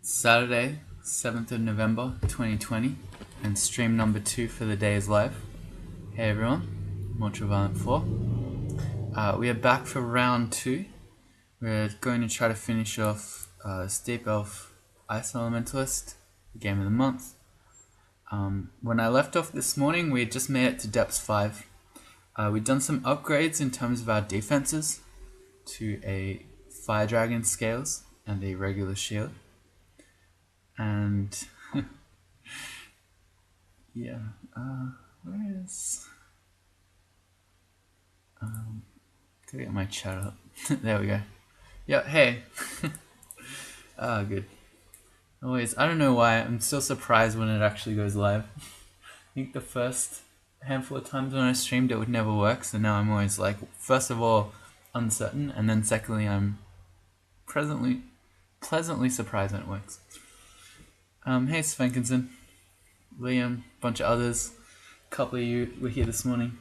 Saturday, 7th of November 2020, and stream number 2 for the day is live. Hey everyone, Ultraviolent 4. We are back for round 2. We're going to try to finish off Deep Elf Ice Elementalist, the game of the month. When I left off this morning, we had just made it to depth 5. We'd done some upgrades in terms of our defenses to a Fire Dragon Scales and a regular shield. And yeah, where is gotta get my chat up. There we go. Yeah, hey. Good. Always, I don't know why, I'm still surprised when it actually goes live. I think the first handful of times when I streamed it would never work, so now I'm always like, first of all, uncertain, and then secondly, I'm pleasantly surprised when it works. Hey Svenkinson, Liam, bunch of others, a couple of you were here this morning.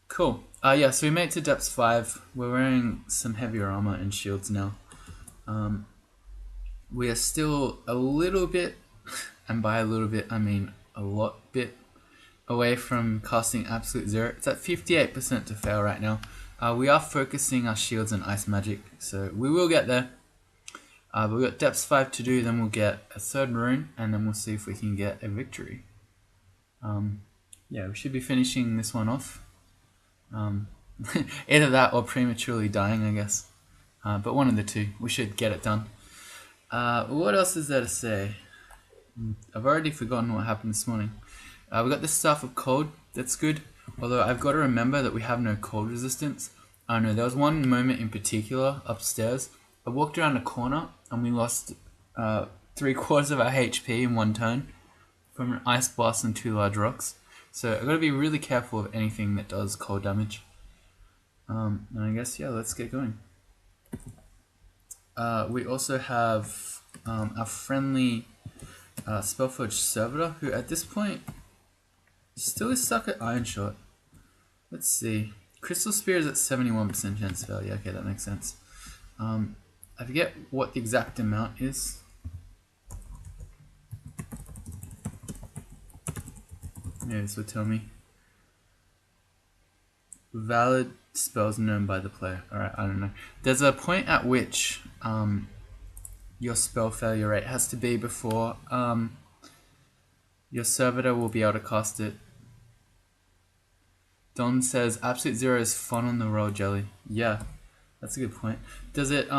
Cool. Yeah, so we made it to depth 5. We're wearing some heavier armor and shields now. We are still a little bit, and by a little bit I mean a lot bit, away from casting absolute zero. It's at 58% to fail right now. We are focusing our shields and ice magic, so we will get there. But we've got depth 5 to do, then we'll get a third rune, and then we'll see if we can get a victory. Yeah, we should be finishing this one off. Either that or prematurely dying, I guess. But one of the two, we should get it done. What else is there to say? I've already forgotten what happened this morning. We got the Staff of Cold, that's good. Although I've got to remember that we have no cold resistance. I don't know, there was one moment in particular upstairs. I walked around a corner and we lost 3/4 of our HP in one turn from an ice blast and 2 large rocks. So I've got to be really careful of anything that does cold damage. And I guess, yeah, let's get going. We also have our friendly Spellforge servitor, who at this point still is stuck at Iron Shot. Let's see. Crystal Spear is at 71% chance fail. Yeah, okay, that makes sense. I forget what the exact amount is. Maybe this will tell me. Valid spells known by the player. Alright, I don't know. There's a point at which your spell failure rate has to be before your servitor will be able to cast it. Don says absolute zero is fun on the royal jelly. Yeah, that's a good point. Does it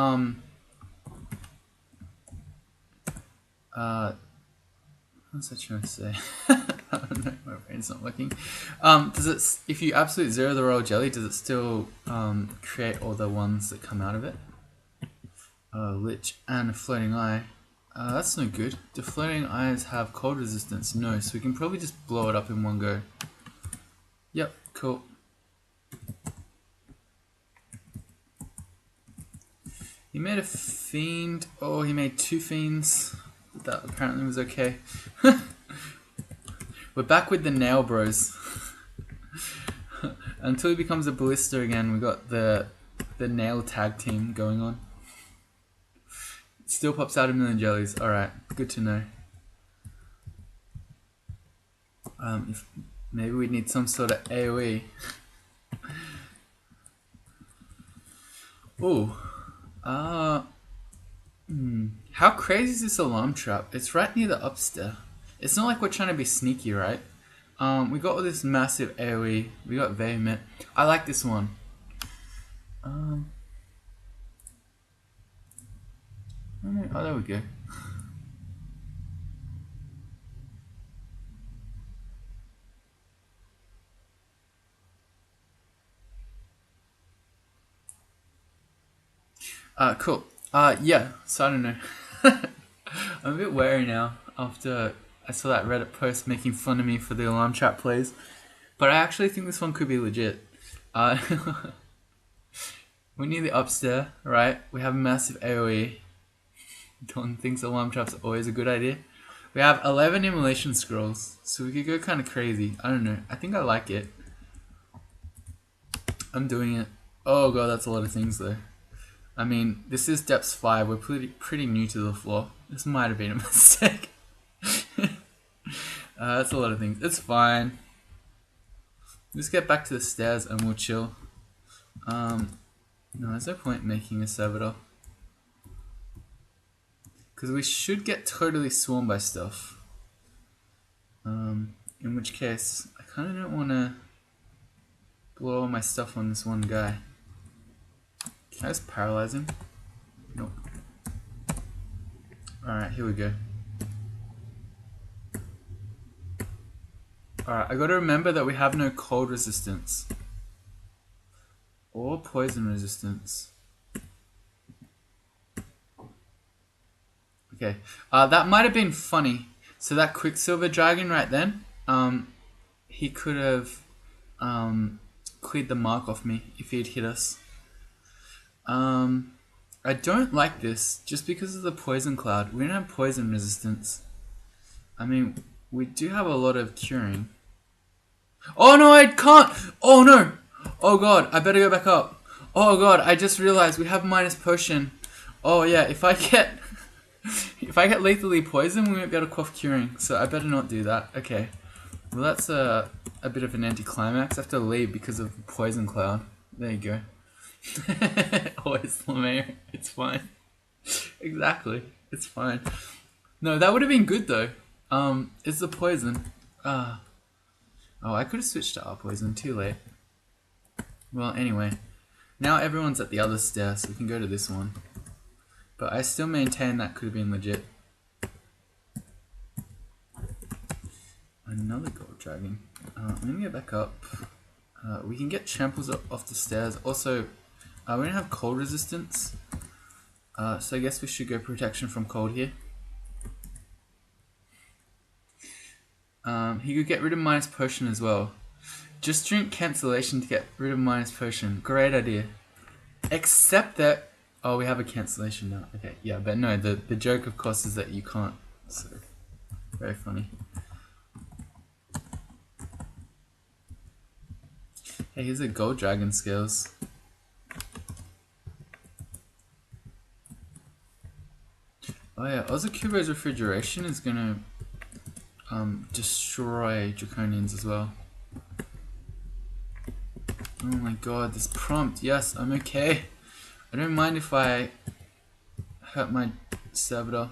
what's I trying to say? I don't know, my brain's not working. Does it, if you absolute zero the royal jelly, does it still create all the ones that come out of it? Lich and a floating eye. That's no good. Do floating eyes have cold resistance? No, so we can probably just blow it up in one go. Yep, cool. He made a fiend. Oh, he made 2 fiends. That apparently was okay. We're back with the nail bros. Until he becomes a ballista again, we got the nail tag team going on. It still pops out 1,000,000 jellies. Alright, good to know. If maybe we need some sort of AoE. Ooh. How crazy is this alarm trap? It's right near the upstairs. It's not like we're trying to be sneaky, right? We got all this massive AoE. We got Vehement. I like this one. Oh, there we go. Cool. Yeah, so I don't know. I'm a bit wary now after I saw that Reddit post making fun of me for the alarm trap plays. But I actually think this one could be legit. We need the upstairs, right? We have a massive AoE. Don thinks alarm traps are always a good idea. We have 11 immolation scrolls, so we could go kind of crazy. I don't know. I think I like it. I'm doing it. Oh god, that's a lot of things though. I mean, this is depths 5. We're pretty new to the floor. This might have been a mistake. That's a lot of things. It's fine. Let's get back to the stairs and we'll chill. No, there's no point making a servitor. Because we should get totally swarmed by stuff. In which case, I kind of don't want to blow all my stuff on this one guy. Can I just paralyze him? Nope. Alright, here we go. Alright, I gotta remember that we have no cold resistance. Or poison resistance. Okay, that might have been funny. So that Quicksilver Dragon right then, he could have cleared the mark off me if he'd hit us. I don't like this just because of the poison cloud. We don't have poison resistance. I mean, we do have a lot of curing. Oh no, I can't! Oh no! Oh god, I better go back up. Oh god, I just realized we have minus potion. Oh yeah, if I get lethally poisoned, we won't be able to quaff curing. So I better not do that. Okay. Well, that's a bit of an anticlimax. I have to leave because of the poison cloud. There you go. Always the mayor. It's fine. Exactly. It's fine. No, that would have been good though. It's the poison. Oh, I could have switched to our poison. Too late. Well, anyway. Now everyone's at the other stair, so we can go to this one. But I still maintain that could have been legit. Another gold dragon. I'm gonna get back up. We can get tramples off the stairs. Also, we don't have cold resistance. So I guess we should go protection from cold here. He could get rid of minus potion as well. Just drink cancellation to get rid of minus potion. Great idea. Except that... Oh, we have a cancellation now. Okay, yeah, but no, the joke of course is that you can't. So, very funny. Hey, here's a gold dragon scales. Oh yeah, Ozakubo's refrigeration is gonna destroy draconians as well. Oh my god, this prompt. Yes, I'm okay. I don't mind if I hurt my servitor.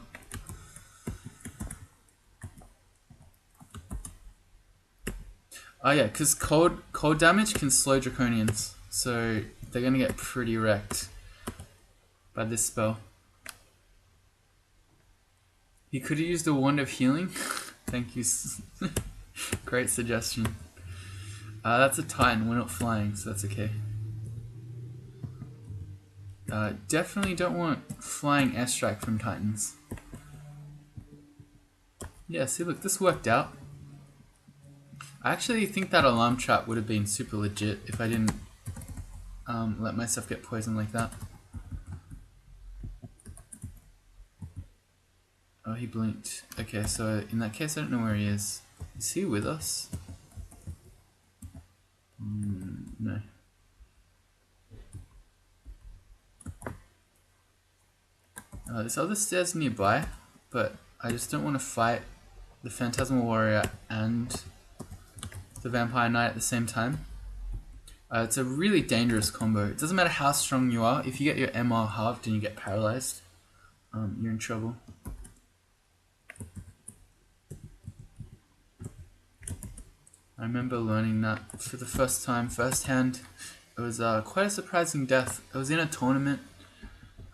Oh yeah, because cold damage can slow draconians, so they're gonna get pretty wrecked by this spell. He could have used a wand of healing. Thank you. Great suggestion. That's a Titan. We're not flying, so that's okay. Definitely don't want flying airstrike from Titans. Yeah, see, look, this worked out. I actually think that alarm trap would have been super legit if I didn't let myself get poisoned like that. Oh, he blinked. Okay, so in that case, I don't know where he is. Is he with us? No. There's other stairs nearby, but I just don't want to fight the Phantasmal Warrior and the Vampire Knight at the same time. It's a really dangerous combo. It doesn't matter how strong you are, if you get your MR halved and you get paralyzed, you're in trouble. I remember learning that for the first time, firsthand. It was quite a surprising death. I was in a tournament.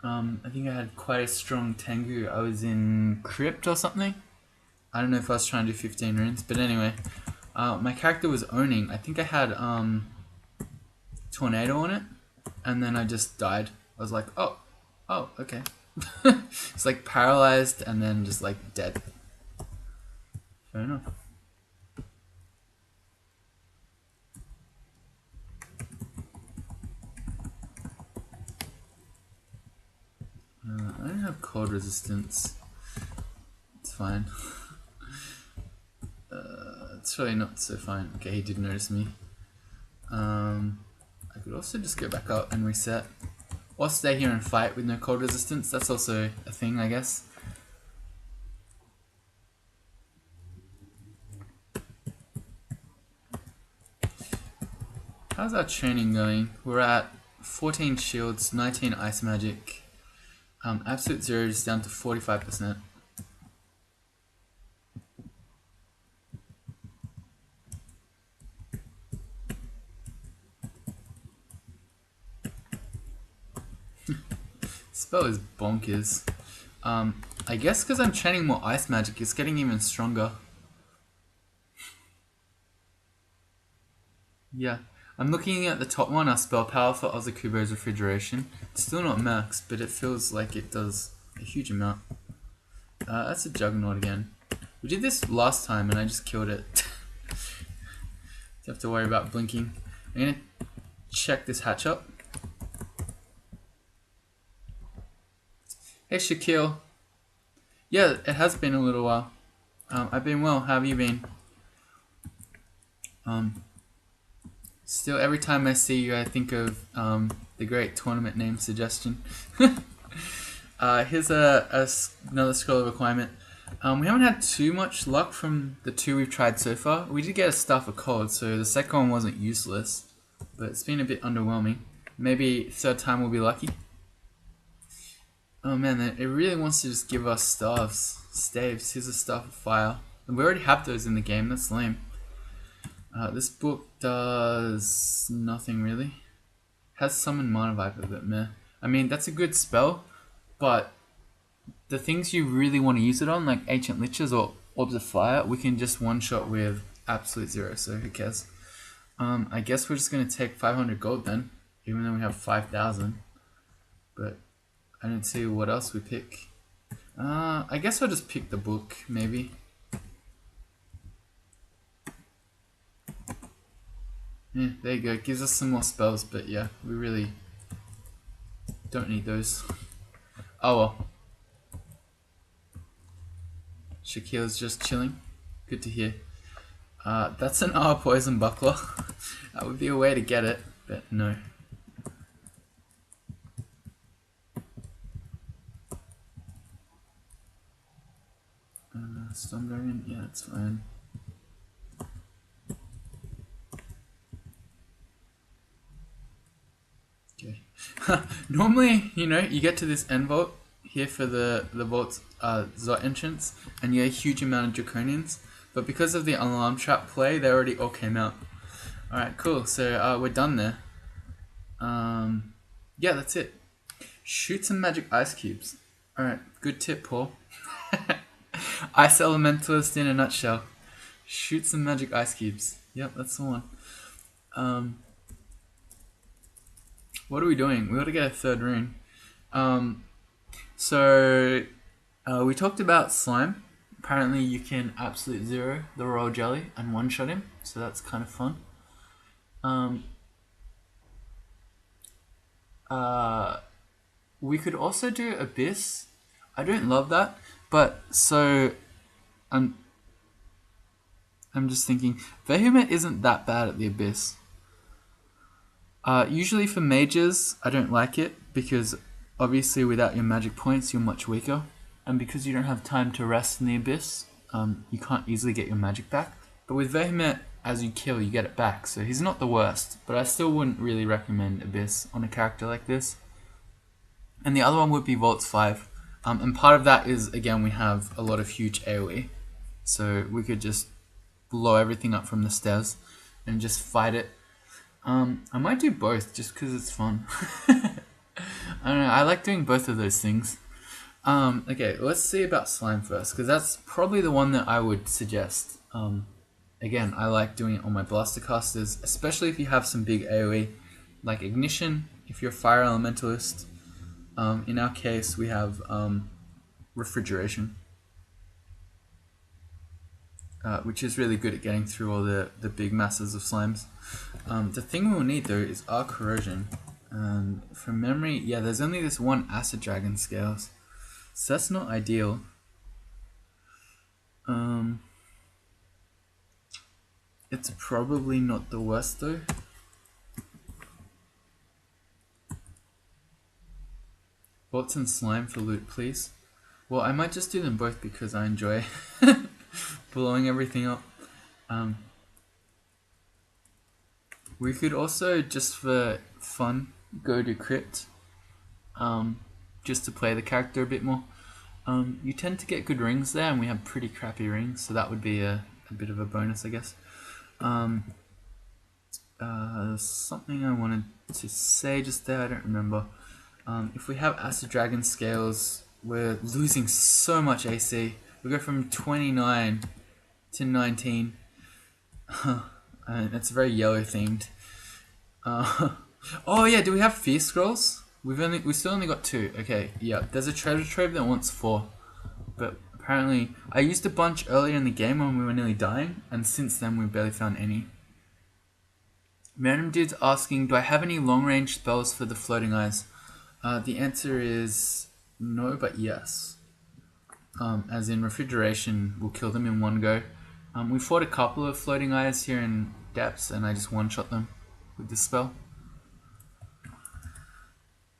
I think I had quite a strong Tengu. I was in crypt or something. I don't know if I was trying to do 15 runes, but anyway. My character was owning. I think I had tornado on it, and then I just died. I was like, oh, okay. It's like paralyzed and then just like dead. Fair enough. I don't have cold resistance. It's fine. It's really not so fine. Okay, he did notice me. I could also just go back up and reset. Or stay here and fight with no cold resistance. That's also a thing, I guess. How's our training going? We're at 14 shields, 19 ice magic. Absolute zero is down to 45%. Spell is bonkers. I guess because I'm training more ice magic, it's getting even stronger. Yeah. I'm looking at the top one, our spell power for Ozakubo's refrigeration. It's still not max, but it feels like it does a huge amount. That's a Juggernaut again. We did this last time and I just killed it. Don't have to worry about blinking. I'm gonna check this hatch up. Hey Shaquille. Yeah, it has been a little while. I've been well. How have you been? Still, every time I see you, I think of the great tournament name suggestion. Here's another scroll of requirement. We haven't had too much luck from the two we've tried so far. We did get a Staff of Cold, so the second one wasn't useless, but it's been a bit underwhelming. Maybe third time we'll be lucky. Oh man, it really wants to just give us staves. Here's a Staff of Fire. And we already have those in the game, that's lame. This book does nothing really. Has Summon Mana Viper, but meh. I mean, that's a good spell, but the things you really want to use it on, like Ancient Liches or Orbs of Fire, we can just one-shot with absolute zero, so who cares? I guess we're just going to take 500 gold then, even though we have 5,000. But I don't see what else we pick. I guess I'll just pick the book, maybe. Yeah, there you go. It gives us some more spells, but yeah, we really don't need those. Oh well. Shaquille's just chilling. Good to hear. That's an R Poison Buckler. That would be a way to get it, but no. Storm Dragon? Yeah, that's fine. Okay. Normally, you know, you get to this end vault here for the vault's Zot entrance, and you get a huge amount of Draconians, but because of the alarm trap play, they already all came out. Alright, cool. So we're done there. Yeah, that's it. Shoot some magic ice cubes. Alright, good tip, Paul. Ice Elementalist in a nutshell. Shoot some magic ice cubes. Yep, that's the one. What are we doing? We gotta get a third rune. We talked about slime. Apparently you can absolute zero the royal jelly and one-shot him, so that's kind of fun. We could also do Abyss. I don't love that, but so I'm just thinking Vehement isn't that bad at the Abyss. Usually for mages, I don't like it because obviously without your magic points, you're much weaker, and because you don't have time to rest in the Abyss, you can't easily get your magic back. But with Vehement, as you kill, you get it back, so he's not the worst, but I still wouldn't really recommend Abyss on a character like this. And the other one would be Vaults 5. And part of that is, again, we have a lot of huge AoE. So we could just blow everything up from the stairs and just fight it. I might do both just because it's fun. I don't know, I like doing both of those things. Okay, let's see about Slime first, because that's probably the one that I would suggest. Again, I like doing it on my Blaster Casters, especially if you have some big AoE, like Ignition, if you're a Fire Elementalist. In our case, we have Refrigeration, which is really good at getting through all the big masses of slimes. The thing we'll need though is our Corrosion. And from memory, yeah, there's only this one Acid Dragon Scales, so that's not ideal. It's probably not the worst though. Bolts and slime for loot, please. Well, I might just do them both because I enjoy blowing everything up. We could also, just for fun, go to crypt, just to play the character a bit more. You tend to get good rings there, and we have pretty crappy rings, so that would be a bit of a bonus, I guess. Something I wanted to say just there, I don't remember. If we have Acid Dragon scales, we're losing so much AC. We go from 29 to 19. It's very yellow themed. Oh yeah, do we have Fear Scrolls? We still only got 2. Okay, yeah. There's a treasure trove that wants 4. But apparently, I used a bunch earlier in the game when we were nearly dying, and since then we've barely found any. Random dude's asking, do I have any long range spells for the floating eyes? The answer is no, but yes. As in refrigeration will kill them in one go. We fought a couple of floating eyes here in depths, and I just one-shot them with this spell.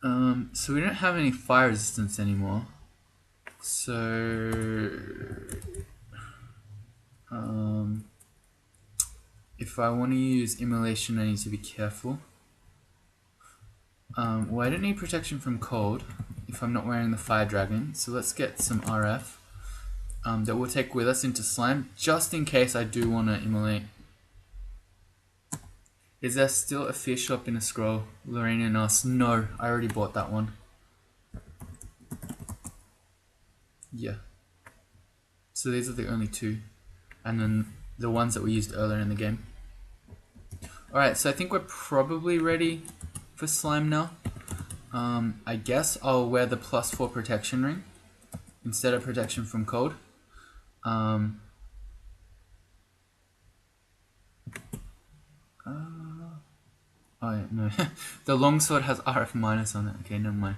So we don't have any fire resistance anymore. So if I want to use immolation, I need to be careful. Well, I don't need protection from cold if I'm not wearing the fire dragon, so let's get some RF that we'll take with us into slime, just in case I do want to immolate. Is there still a fear shop in a scroll? Lorraine asks. No, I already bought that one. Yeah. So these are the only 2. And then the ones that we used earlier in the game. Alright, so I think we're probably ready for slime now. I guess I'll wear the +4 protection ring instead of protection from cold. Oh yeah, no. The longsword has RF minus on it. Okay, never mind.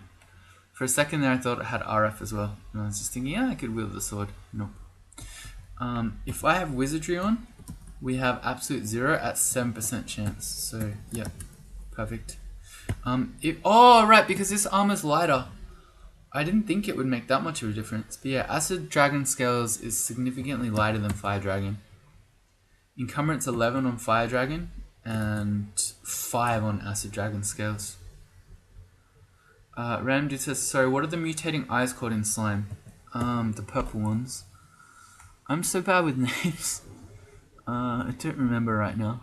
For a second there I thought it had RF as well. And I was just thinking, yeah, I could wield the sword. Nope. If I have wizardry on, we have absolute 0 at 7% chance. So, yeah, perfect. Oh, right, because this armor's lighter. I didn't think it would make that much of a difference. But yeah, Acid Dragon Scales is significantly lighter than Fire Dragon. Encumbrance 11 on Fire Dragon and 5 on Acid Dragon Scales. Random dude says, sorry, what are the mutating eyes called in slime? The purple ones. I'm so bad with names. I don't remember right now.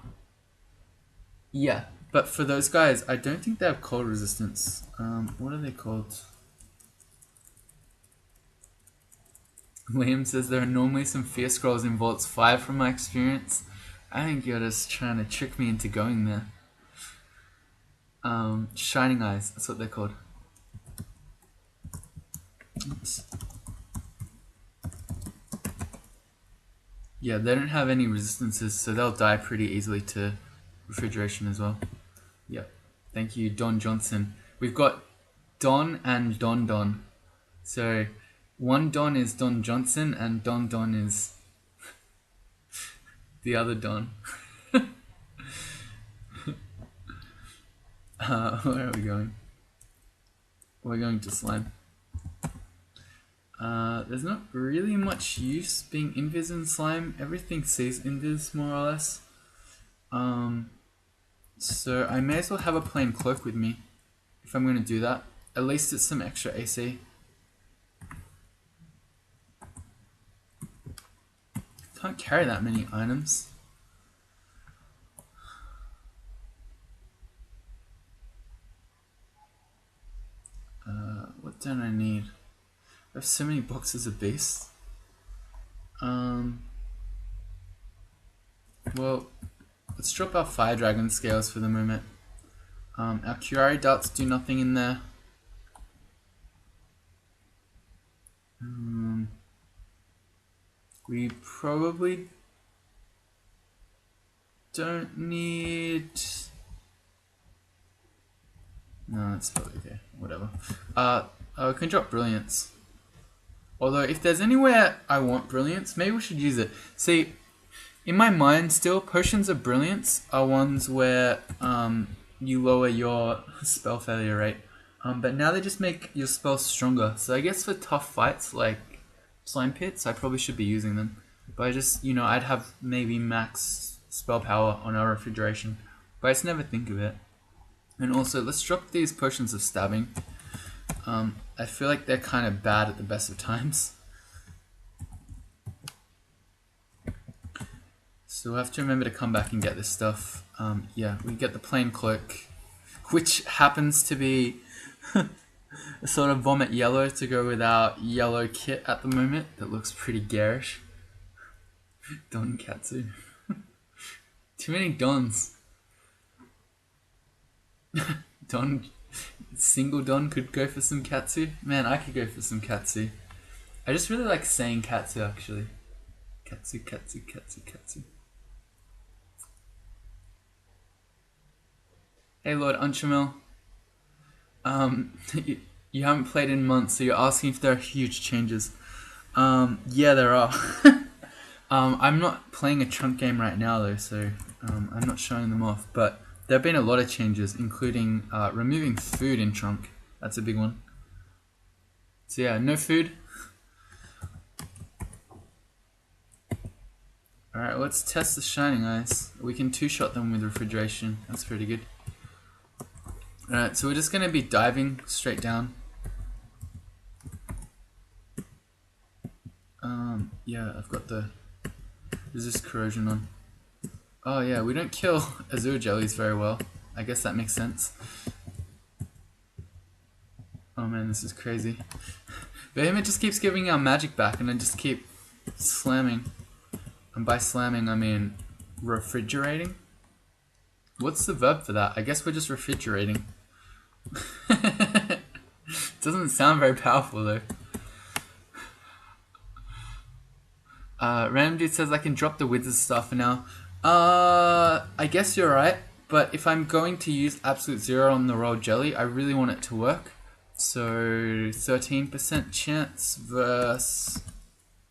Yeah, but for those guys, I don't think they have cold resistance. What are they called? Liam says there are normally some fear scrolls in Vaults 5 from my experience. I think you're just trying to trick me into going there. Shining eyes, that's what they're called. Oops. Yeah, they don't have any resistances, so they'll die pretty easily to refrigeration as well. Yep. Thank you, Don Johnson. We've got Don and Don Don. So one Don is Don Johnson and Don Don is the other Don. Where are we going? We're going to slime. There's not really much use being invis in slime. Everything sees invis more or less. So I may as well have a plain cloak with me if I'm going to do that. At least it's some extra AC. Can't carry that many items. What don't I need? I have so many boxes of beasts. Well, let's drop our fire dragon scales for the moment. Our Curari darts do nothing in there. We probably don't need... No, that's probably okay. Whatever. We can drop brilliance. Although, if there's anywhere I want brilliance, maybe we should use it. See, in my mind still, potions of brilliance are ones where you lower your spell failure rate. But now they just make your spells stronger. So I guess for tough fights like slime pits, I probably should be using them. But I just, I'd have maybe max spell power on our refrigeration. But I just never think of it. And also, let's drop these potions of stabbing. I feel like they're kind of bad at the best of times. So we'll have to remember to come back and get this stuff. Yeah, we get the plain cloak, which happens to be a sort of vomit yellow to go with our yellow kit at the moment. That looks pretty garish. Don Katsu. Too many Dons. Don, single Don could go for some Katsu. Man, I could go for some Katsu. I just really like saying Katsu actually. Katsu, Katsu, Katsu, Katsu. Hey Lord Unchamil. You haven't played in months, so you're asking if there are huge changes. Yeah, there are. I'm not playing a chunk game right now though, so I'm not showing them off. But there have been a lot of changes, including removing food in chunk. That's a big one. So yeah, no food. Alright, let's test the Shining Eyes. We can two-shot them with refrigeration. That's pretty good. Alright, so we're just going to be diving straight down. Yeah, I've got the resist corrosion on. Oh yeah, we don't kill azure jellies very well. I guess that makes sense. Oh man, this is crazy. Behemoth just keeps giving our magic back and I just keep slamming. And by slamming, I mean refrigerating. What's the verb for that? I guess we're just refrigerating. Doesn't sound very powerful though. Random Dude says I can drop the wizard stuff for now. I guess you're right, but if I'm going to use absolute zero on the royal jelly, I really want it to work. So 13% chance versus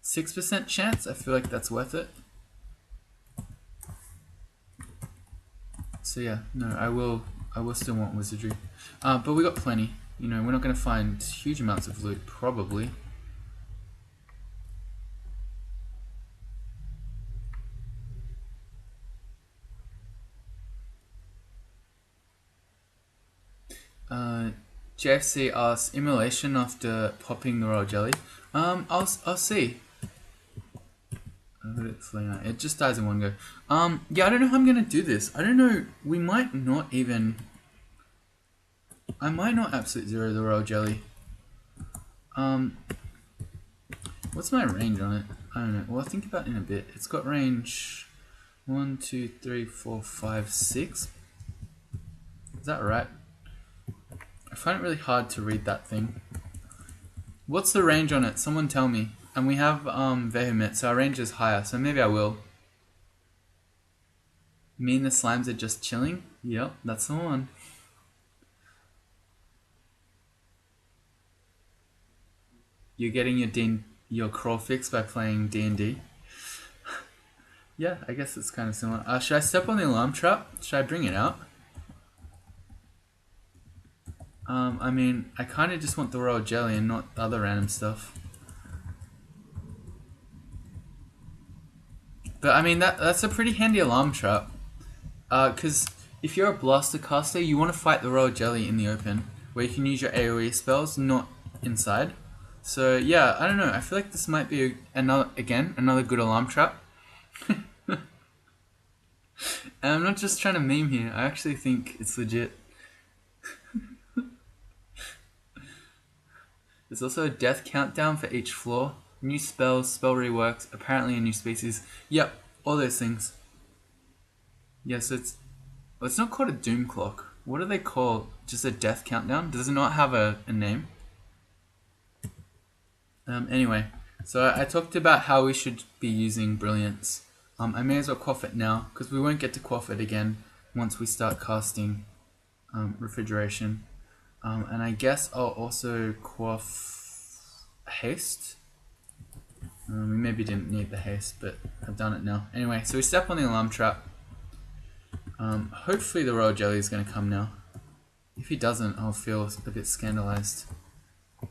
6% chance. I feel like that's worth it. So yeah, no, I will still want wizardry. But we got plenty. We're not going to find huge amounts of loot, probably. JFC asks, immolation after popping the royal jelly. I'll see. It just dies in one go. Yeah, I don't know how I'm gonna do this. I don't know. We might not even. I might not absolute zero the royal jelly. What's my range on it? I don't know. Well, I'll think about it in a bit. It's got range 1, 2, 3, 4, 5, 6. Is that right? I find it really hard to read that thing. What's the range on it? Someone tell me. And we have Vehement, so our range is higher, so maybe I will. Me and the slimes are just chilling? Yep, that's the one. You're getting your crawl fix by playing D&D? Yeah, I guess it's kind of similar. Should I step on the alarm trap? Should I bring it out? I mean, I kind of just want the royal jelly and not other random stuff. But I mean, that's a pretty handy alarm trap. Because if you're a blaster caster, you want to fight the royal jelly in the open, where you can use your AoE spells, not inside. So yeah, I don't know. I feel like this might be another good alarm trap. And I'm not just trying to meme here. I actually think it's legit. There's also a death countdown for each floor. New spells, spell reworks, apparently a new species. Yep, all those things. Yes, it's not called a doom clock. What do they call? Just a death countdown? Does it not have a name? Anyway, so I talked about how we should be using brilliance. I may as well quaff it now, because we won't get to quaff it again once we start casting refrigeration. And I guess I'll also quaff haste. We maybe didn't need the haste, but I've done it now. Anyway, so we step on the alarm trap. Hopefully the royal jelly is going to come now. If he doesn't, I'll feel a bit scandalized. Oh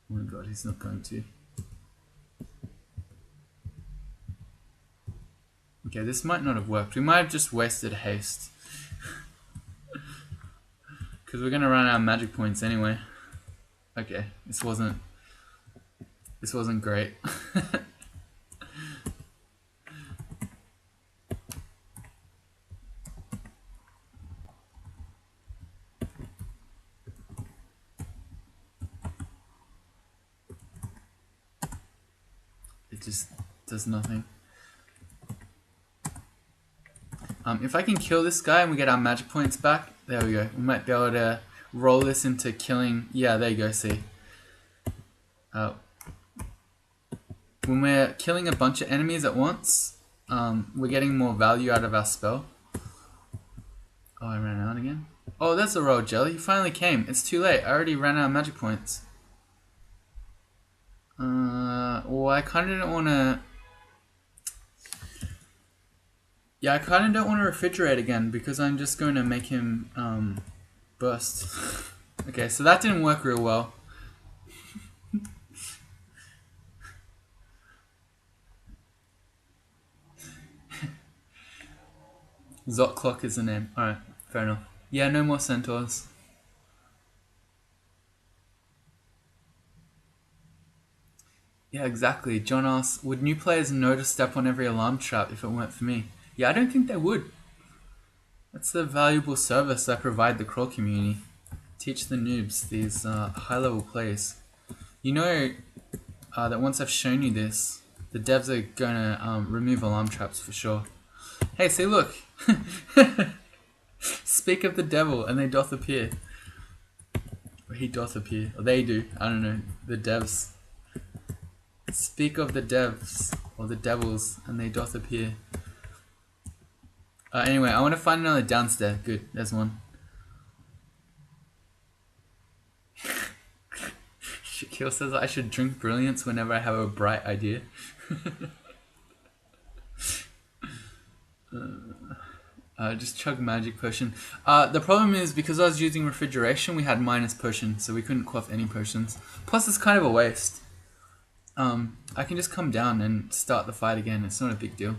my god, he's not going to. Okay, this might not have worked. We might have just wasted haste. Because we're going to run out of magic points anyway. Okay, this wasn't great. It just does nothing. If I can kill this guy and we get our magic points back, there we go. We might be able to roll this into killing. Yeah, there you go, see. When we're killing a bunch of enemies at once, we're getting more value out of our spell. Oh, I ran out again. Oh, that's a royal jelly. He finally came. It's too late. I already ran out of magic points. Well, I kind of don't want to... Yeah, I kind of don't want to refrigerate again because I'm just going to make him burst. Okay, so that didn't work real well. Zot Clock is the name. Alright, fair enough. Yeah, no more centaurs. Yeah, exactly. John asks, would new players know to step on every alarm trap if it weren't for me? Yeah, I don't think they would. That's the valuable service I provide the crawl community. Teach the noobs, these high-level players. You know that once I've shown you this, the devs are gonna remove alarm traps for sure. Hey, see, look! Speak of the devil, and they doth appear. Or he doth appear. Or they do. I don't know. The devs. Speak of the devs, or the devils, and they doth appear. Anyway, I want to find another downstairs. Good, there's one. Shaquille says I should drink brilliance whenever I have a bright idea. Just chug magic potion. The problem is because I was using refrigeration, we had minus potion, so we couldn't quaff any potions. Plus, it's kind of a waste. I can just come down and start the fight again. It's not a big deal.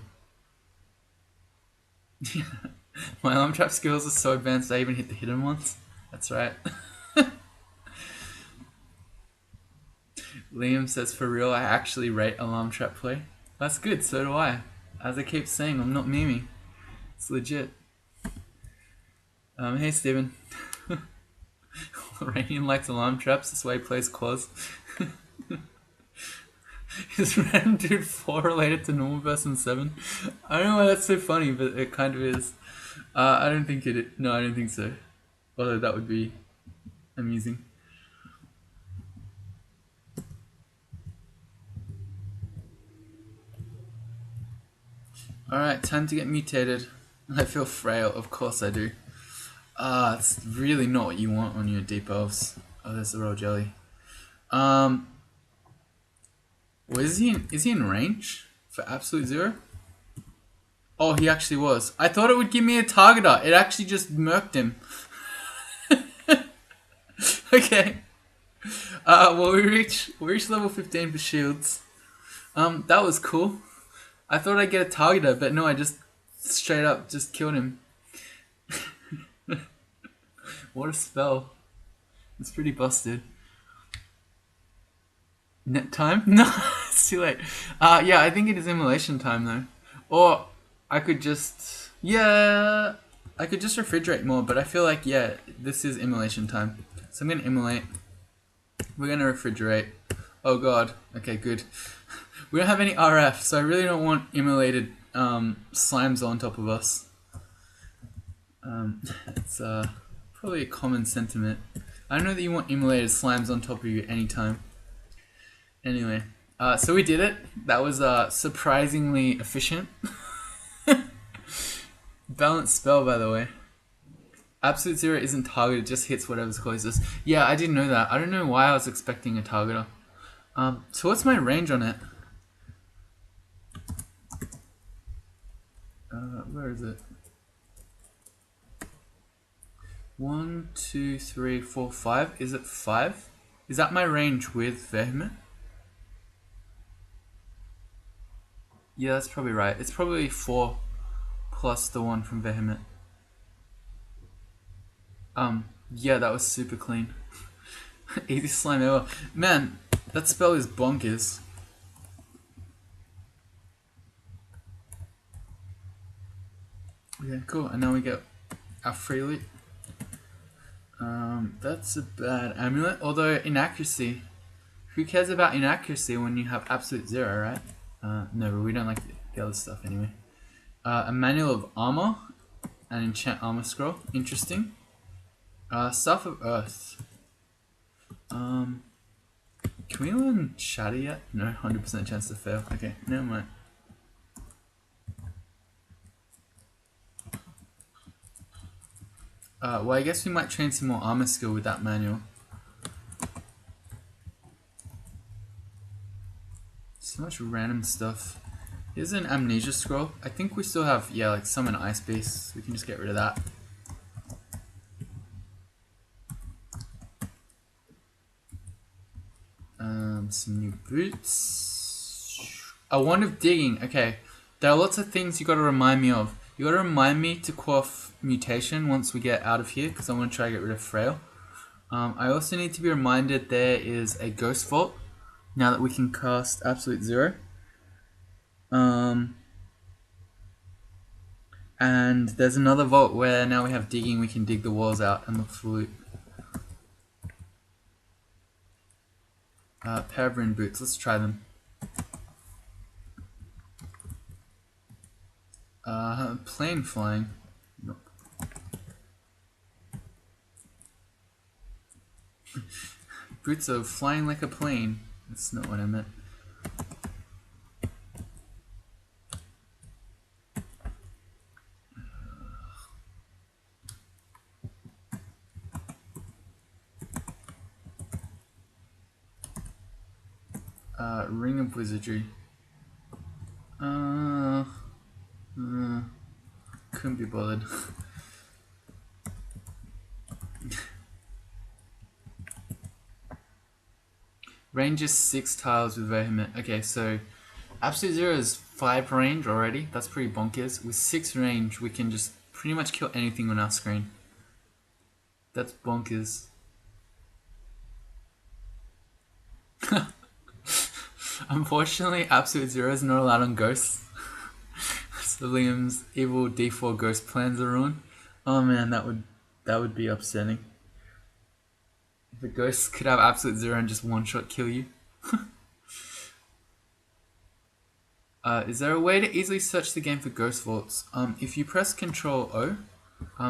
My alarm trap skills are so advanced I even hit the hidden ones. That's right. Liam says, for real, I actually rate alarm trap play. That's good, so do I. As I keep saying, I'm not memeing. It's legit. Hey Steven. Rainian likes alarm traps, that's why he plays claws. Is Random Dude 4 related to normal person 7? I don't know why that's so funny, but it kind of is. I don't think it is. No, I don't think so. Although that would be amusing. Alright, time to get mutated. I feel frail, of course I do. It's really not what you want on your deep elves. Oh, there's the royal jelly. Well, is he in range for absolute zero? Oh, he actually was. I thought it would give me a targeter. It actually just murked him. Okay. Well, we reached level 15 for shields. That was cool. I thought I'd get a targeter, but no, I just straight up just killed him. What a spell. It's pretty busted. Net time? No, it's too late. Yeah, I think it is immolation time though. Or I could just... Yeah, I could just refrigerate more, but I feel like, yeah, this is immolation time. So I'm going to immolate. We're going to refrigerate. Oh god. Okay, good. We don't have any RF, so I really don't want immolated slimes on top of us. It's probably a common sentiment. I don't know that you want immolated slimes on top of you anytime. Anyway, so we did it. That was surprisingly efficient. Balanced spell, by the way. Absolute zero isn't targeted, it just hits whatever's closest. Yeah, I didn't know that. I don't know why I was expecting a targeter. So what's my range on it? Where is it? 1, 2, 3, 4, 5. Is it 5? Is that my range with Vehement? Yeah, that's probably right. It's probably 4 plus the one from Vehement. Yeah, that was super clean. Easy slime ever. Man, that spell is bonkers. Okay, cool. And now we get our free loot. That's a bad amulet. Although inaccuracy, who cares about inaccuracy when you have absolute 0, right? No, but we don't like the other stuff anyway. A manual of armor, an enchant armor scroll. Interesting. Staff of Earth. Can we learn Shatter yet? No, 100% chance to fail. Okay, never mind. Well, I guess we might train some more armor skill with that manual. So much random stuff. Here's an amnesia scroll. I think we still have, yeah, like summon ice beast. We can just get rid of that. Some new boots. A wand of digging. Okay, there are lots of things you got to remind me of. You got to remind me to quaff mutation once we get out of here, because I want to try to get rid of frail. I also need to be reminded there is a ghost vault now that we can cast absolute 0. And there's another vault where now we have digging, we can dig the walls out and look for loot. Pair of rune boots, let's try them. Plane flying. Nope. Boots of flying like a plane. That's not what I meant. Ring of Wizardry. Couldn't be bothered. Range is 6 tiles with Vehement. Okay, so Absolute 0 is 5 range already. That's pretty bonkers. With 6 range, we can just pretty much kill anything on our screen. That's bonkers. Unfortunately, Absolute 0 is not allowed on ghosts. So Liam's evil D4 ghost plans are ruined. Oh man, that would be upsetting. If a ghost could have Absolute 0 and just one-shot kill you. Is there a way to easily search the game for ghost vaults? If you press Control O,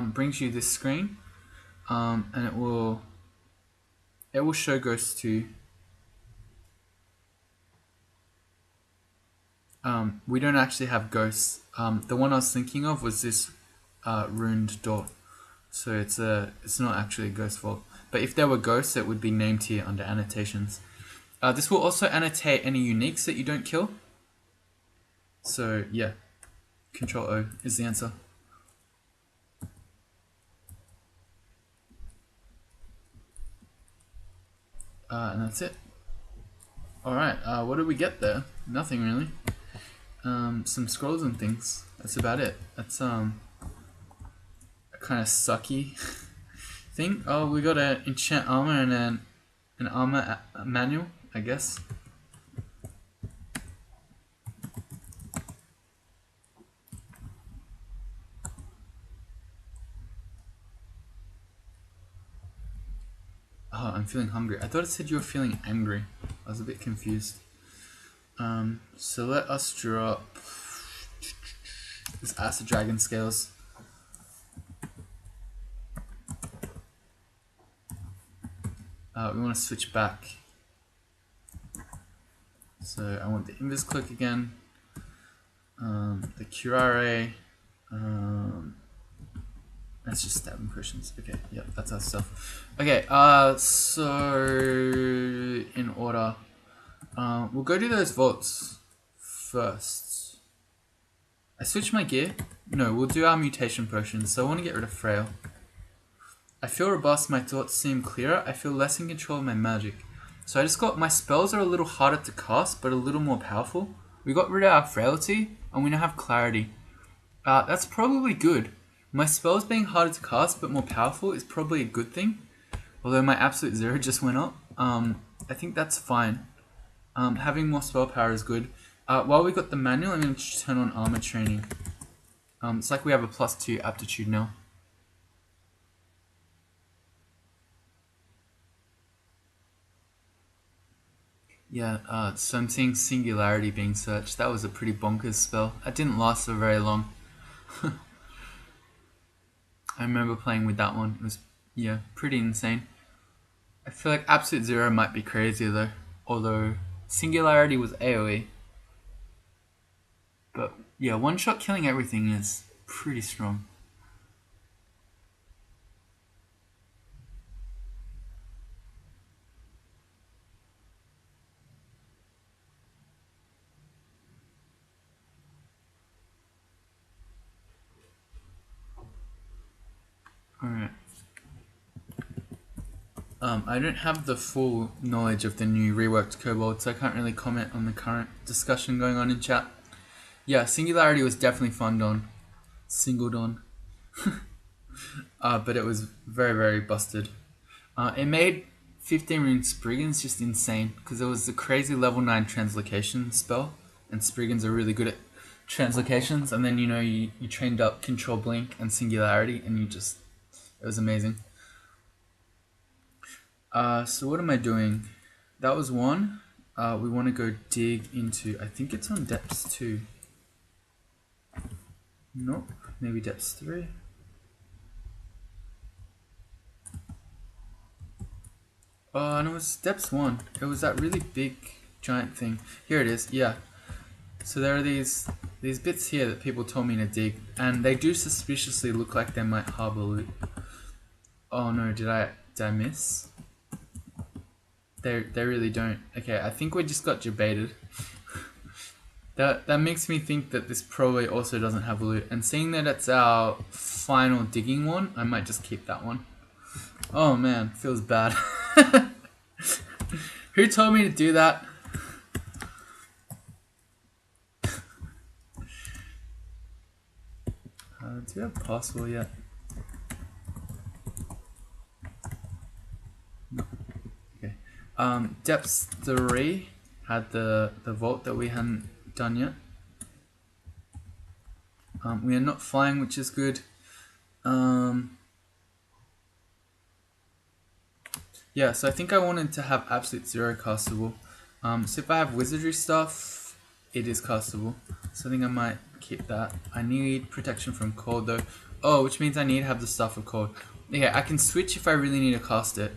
brings you this screen, and it will show ghosts to you. We don't actually have ghosts. The one I was thinking of was this ruined door, so it's not actually a ghost vault. But if there were ghosts, it would be named here under annotations. This will also annotate any uniques that you don't kill. So yeah, Control O is the answer. And that's it. Alright, what did we get there? Nothing really. Some scrolls and things. That's about it. That's a kind of sucky thing. Oh, we got an enchant armor and an armor manual, I guess. Oh, I'm feeling hungry. I thought it said you were feeling angry. I was a bit confused. So let us drop this acid dragon scales. We want to switch back. So I want the invis click again. The curare. That's just stabbing questions. Okay, yeah, that's our stuff. Okay, so in order, we'll go do those vaults first. I switched my gear. No, we'll do our mutation potions. So I want to get rid of frail. I feel robust, my thoughts seem clearer, I feel less in control of my magic. So I just got, my spells are a little harder to cast, but a little more powerful. We got rid of our frailty, and we now have clarity. That's probably good. My spells being harder to cast, but more powerful is probably a good thing. Although my absolute zero just went up. I think that's fine. Having more spell power is good. While we got the manual, I'm going to turn on armor training. It's like we have a +2 aptitude now. Yeah, so I'm seeing Singularity being searched. That was a pretty bonkers spell. That didn't last for very long. I remember playing with that one. It was, yeah, pretty insane. I feel like Absolute Zero might be crazier though. Although Singularity was AoE. But yeah, one shot killing everything is pretty strong. Alright. I don't have the full knowledge of the new reworked Kobold, so I can't really comment on the current discussion going on in chat. Yeah, Singularity was definitely fun on. Singled on. But it was very, very busted. It made 15 rune Spriggans just insane, because it was the crazy level 9 translocation spell, and Spriggans are really good at translocations, and then you trained up Control Blink and Singularity, and it was amazing. So what am I doing? That was one. We want to go dig into, I think it's on depths 2. Nope, maybe depths 3. Oh no, it's depths 1. It was that really big giant thing. Here it is, yeah. So there are these bits here that people told me to dig, and they do suspiciously look like they might harbor loot. Oh no, did I miss? They really don't. Okay, I think we just got debated. That makes me think that this probably also doesn't have loot, and seeing that it's our final digging one, I might just keep that one. Oh man, feels bad. Who told me to do that? Do we have possible yet? No. Okay. Depths 3 had the vault that we hadn't done yet. We are not flying, which is good. Yeah, so I think I wanted to have absolute zero castable. So if I have wizardry stuff, it is castable. So I think I might keep that. I need protection from cold though. Oh, which means I need to have the stuff of cold. Okay, I can switch if I really need to cast it.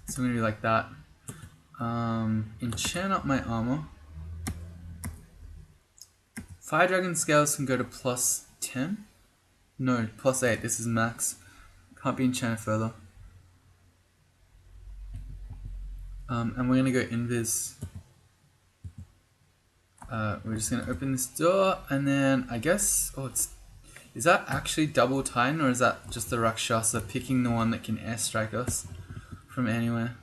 So I'm gonna do like that. Enchant up my armor. Fire dragon scales can go to +10. No, +8. This is max. Can't be enchanted further. And we're gonna go invis. We're just gonna open this door, and then I guess, is that actually double Titan, or is that just the Rakshasa picking the one that can airstrike us from anywhere?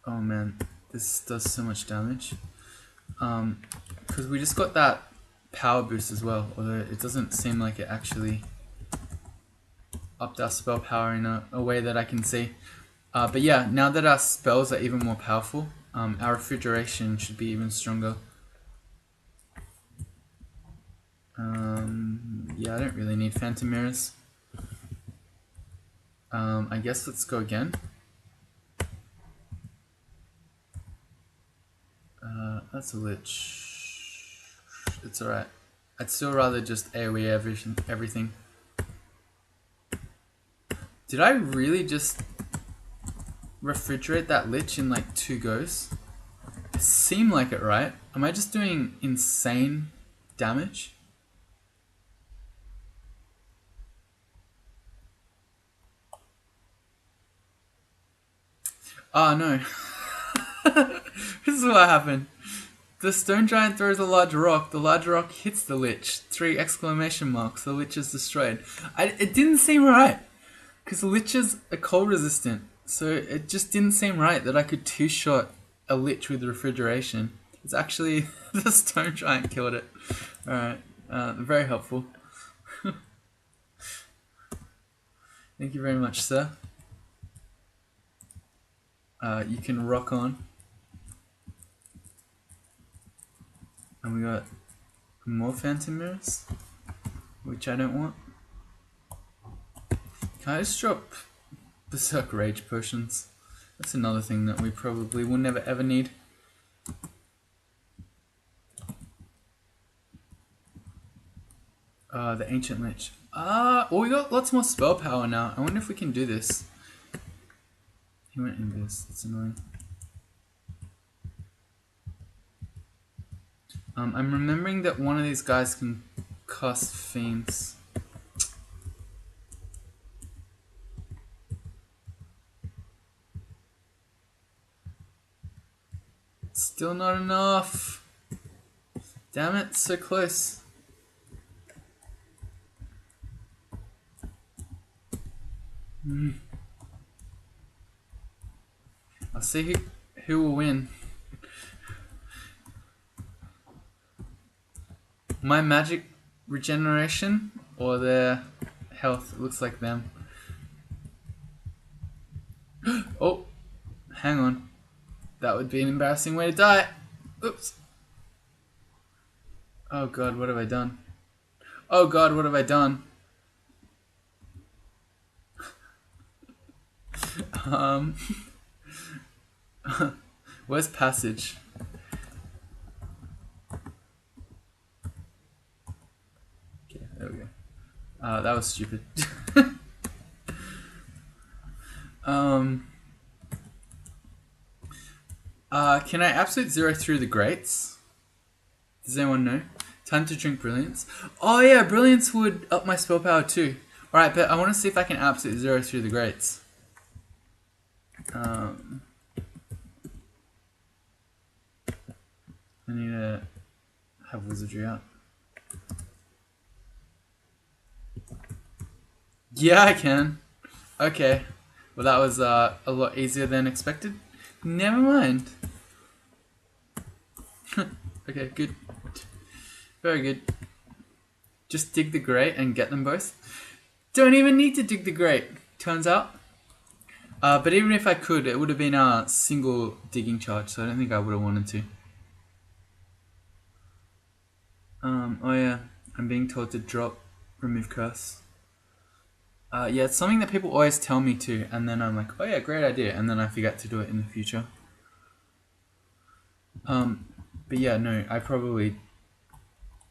Oh man, this does so much damage. Because we just got that power boost as well, although it doesn't seem like it actually upped our spell power in a way that I can see. But yeah, now that our spells are even more powerful, our refrigeration should be even stronger. Yeah, I don't really need phantom mirrors. I guess let's go again. That's a lich. It's alright. I'd still rather just AoE everything. Did I really just refrigerate that lich in like 2 goes? It seemed like it, right? Am I just doing insane damage? Oh no. This is what happened. The stone giant throws a large rock. The large rock hits the lich. 3 exclamation marks. The lich is destroyed. It didn't seem right. Because the liches are cold resistant. So it just didn't seem right that I could two-shot a lich with refrigeration. It's actually the stone giant killed it. Alright. Very helpful. Thank you very much, sir. You can rock on. And we got more phantom mirrors, which I don't want. Can I just drop berserk rage potions? That's another thing that we probably will never ever need. The ancient lich. Oh, we got lots more spell power now. I wonder if we can do this. He went in this. That's annoying. I'm remembering that one of these guys can cast fiends. Still not enough. Damn it, so close. I'll see who will win. My magic regeneration or their health? It looks like them. Oh, hang on. That would be an embarrassing way to die. Oops. Oh god, what have I done? Oh god, what have I done? Where's passage? Okay, there we go. That was stupid. Can I absolute zero through the grates? Does anyone know? Time to drink brilliance. Oh yeah, brilliance would up my spell power too. Alright, but I want to see if I can absolute zero through the grates. I need to have wizardry out. Yeah, I can. Okay. Well, that was a lot easier than expected. Never mind. Okay, good. Very good. Just dig the grate and get them both. Don't even need to dig the grate, turns out. But even if I could, it would have been a single digging charge, so I don't think I would have wanted to. Oh yeah, I'm being told to drop remove curse. Yeah, it's something that people always tell me to, and then I'm like, oh yeah, great idea, and then I forget to do it in the future. But yeah, no, I probably...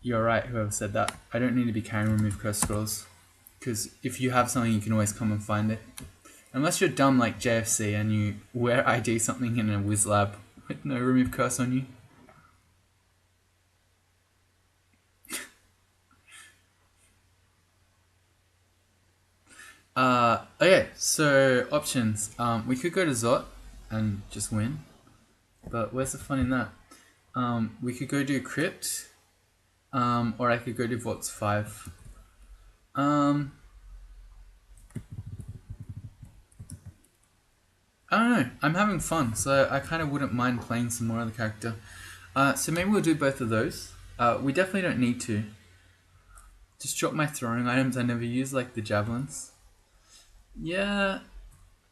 You're right, whoever said that. I don't need to be carrying remove curse scrolls. Because if you have something, you can always come and find it. Unless you're dumb like JFC and you wear ID something in a whiz lab with no remove curse on you. Okay, so options. We could go to Zot and just win. But where's the fun in that? We could go do crypt. Or I could go do Vots 5. I don't know. I'm having fun, so I kind of wouldn't mind playing some more of the character. So maybe we'll do both of those. We definitely don't need to. Just drop my throwing items I never use, like the javelins. Yeah.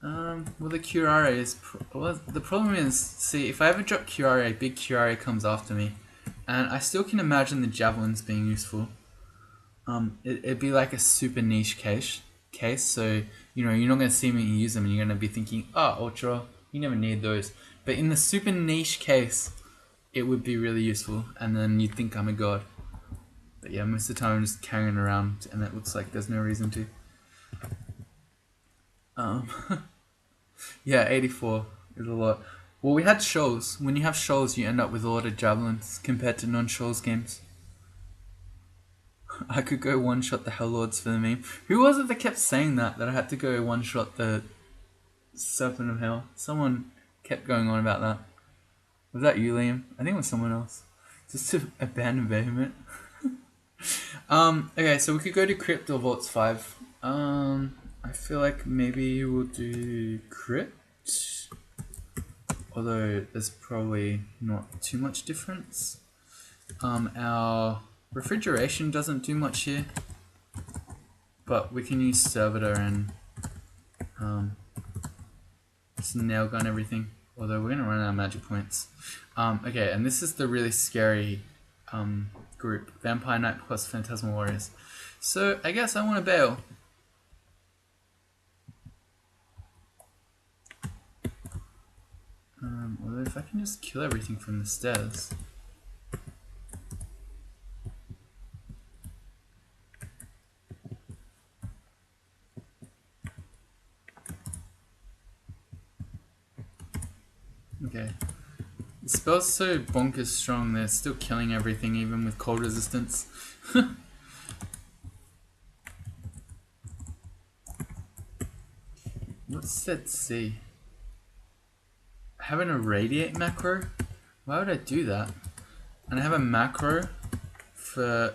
Well, the curare is... Well, the problem is, see, if I ever drop curare, big curare comes after me. And I still can imagine the javelins being useful. It'd be like a super niche case, so you know you're not going to see me use them and you're going to be thinking, oh, ultra, you never need those. But in the super niche case, it would be really useful, and then you'd think I'm a god. But yeah, most of the time I'm just carrying around and it looks like there's no reason to. Yeah, 84 is a lot. Well, we had shoals. When you have shoals, you end up with a lot of javelins compared to non-shoals games. I could go one-shot the Hellords for the meme. Who was it that kept saying that I had to go one-shot the Serpent of Hell? Someone kept going on about that. Was that you, Liam? I think it was someone else. Just to abandon Vehement. Okay, so we could go to Crypt or Vaults 5. I feel like maybe we'll do Crypt. Although there's probably not too much difference. Our refrigeration doesn't do much here. But we can use Servitor and just nail gun everything. Although we're going to run out of magic points. Okay, and this is the really scary group. Vampire Knight plus Phantasmal Warriors. So I guess I want to bail. Although if I can just kill everything from the stairs. Okay. The spell's so bonkers strong they're still killing everything even with cold resistance. What's set C? Having a radiate macro? Why would I do that? And I have a macro for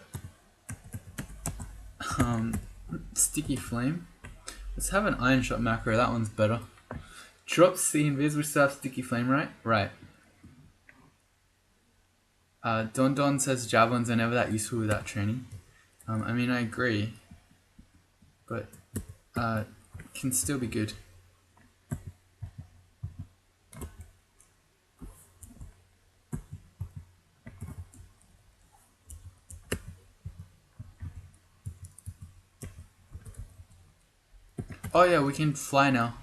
sticky flame. Let's have an iron shot macro, that one's better. Drop C invis, we still have sticky flame, right? Right. Don Don says javelins are never that useful without training. I mean, I agree. But can still be good. Oh yeah, we can fly now.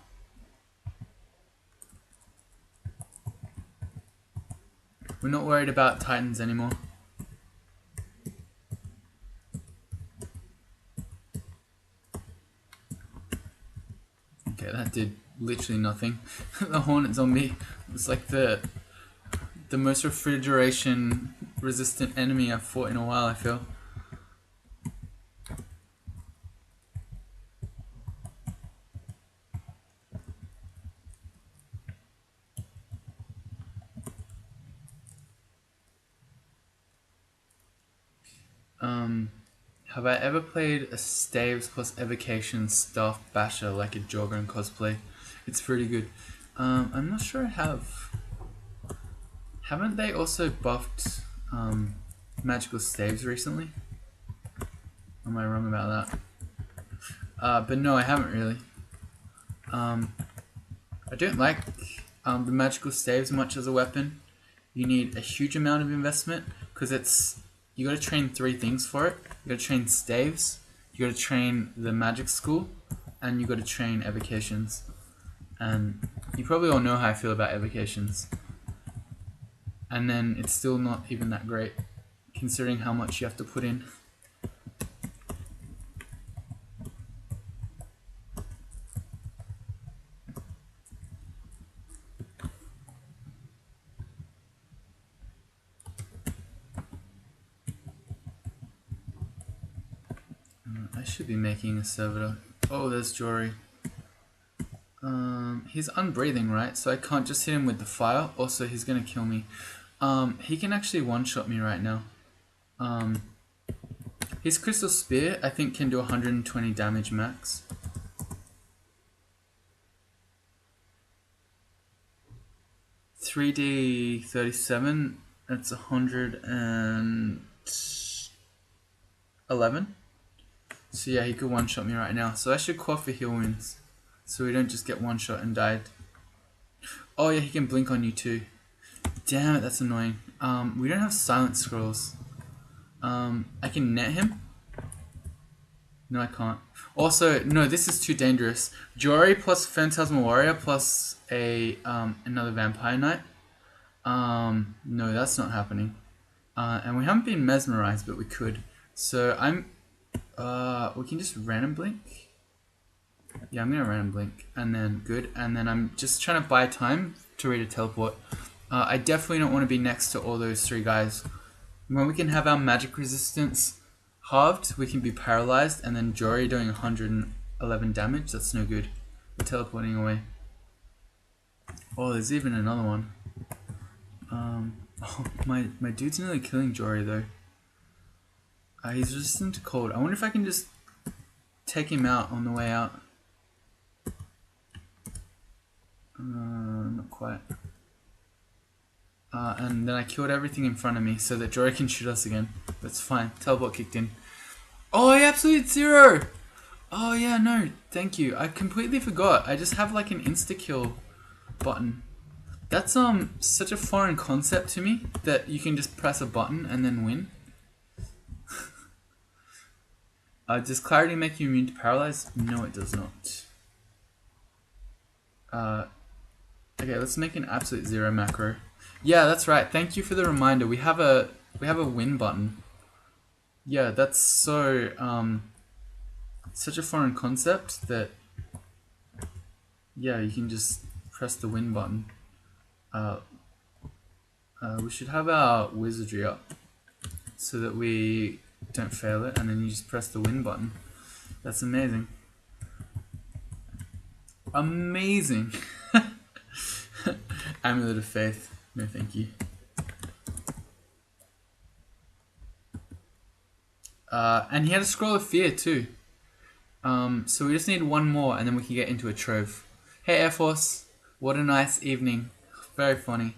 We're not worried about Titans anymore. Okay, that did literally nothing. The Hornet Zombie was like the most refrigeration resistant enemy I've fought in a while, I feel. Have I ever played a Staves plus Evocation Staff Basher like a Jorgen cosplay? It's pretty good. I'm not sure I have. Haven't they also buffed magical staves recently? Am I wrong about that? But no, I haven't really. I don't like the magical staves much as a weapon. You need a huge amount of investment because you got to train 3 things for it. You got to train staves, you got to train the magic school, and you got to train evocations. And you probably all know how I feel about evocations. And then it's still not even that great, considering how much you have to put in. I should be making a servitor. Oh, there's Jory. He's unbreathing, right? So I can't just hit him with the fire. Also, he's gonna kill me. He can actually one-shot me right now. His Crystal Spear, I think, can do 120 damage max. $3D 37, that's 111. So yeah, he could one-shot me right now. So I should quaff for heal wounds, so we don't just get one-shot and died. Oh yeah, he can blink on you too. Damn it, that's annoying. We don't have silent scrolls. I can net him. No, I can't. Also, no, this is too dangerous. Jory plus Phantasmal Warrior plus another Vampire Knight. No, that's not happening. And we haven't been mesmerized, but we could. So we can just random blink. Yeah, I'm gonna random blink, and then good. And then I'm just trying to buy time to read a teleport. I definitely don't want to be next to all those 3 guys. When we can have our magic resistance halved, we can be paralyzed, and then Jory doing 111 damage. That's no good. We're teleporting away. Oh, there's even another one. Oh, my dude's nearly killing Jory though. He's resistant to cold. I wonder if I can just take him out on the way out. Not quite. And then I killed everything in front of me so that Jory can shoot us again. That's fine. Teleport kicked in. Oh, I absolute zero! Oh yeah, no, thank you. I completely forgot. I just have like an insta-kill button. That's such a foreign concept to me that you can just press a button and then win. Does clarity make you immune to paralyze? No, it does not. Okay, let's make an absolute zero macro. Yeah, that's right. Thank you for the reminder. We have a win button. Yeah, that's so such a foreign concept that yeah, you can just press the win button. We should have our wizardry up so that we don't fail it, and then you just press the win button. That's amazing. Amazing. Amulet of Faith. No, thank you. And he had a Scroll of Fear too. So we just need one more, and then we can get into a trove. Hey Air Force, what a nice evening. Very funny.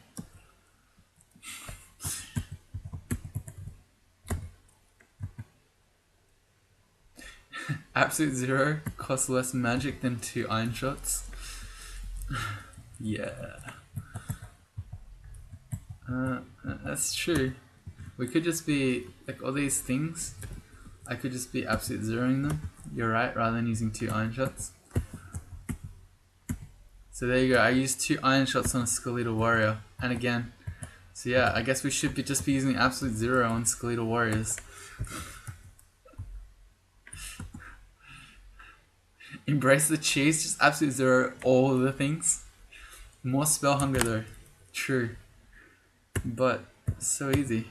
Absolute zero costs less magic than 2 iron shots. Yeah. That's true. We could just be like all these things. I could just be absolute zeroing them. You're right, rather than using 2 iron shots. So there you go. I used 2 iron shots on a skeletal warrior, and again. So yeah, I guess we should just be using absolute zero on skeletal warriors. Embrace the cheese, just absolute zero all of the things. More spell hunger though. True. But so easy.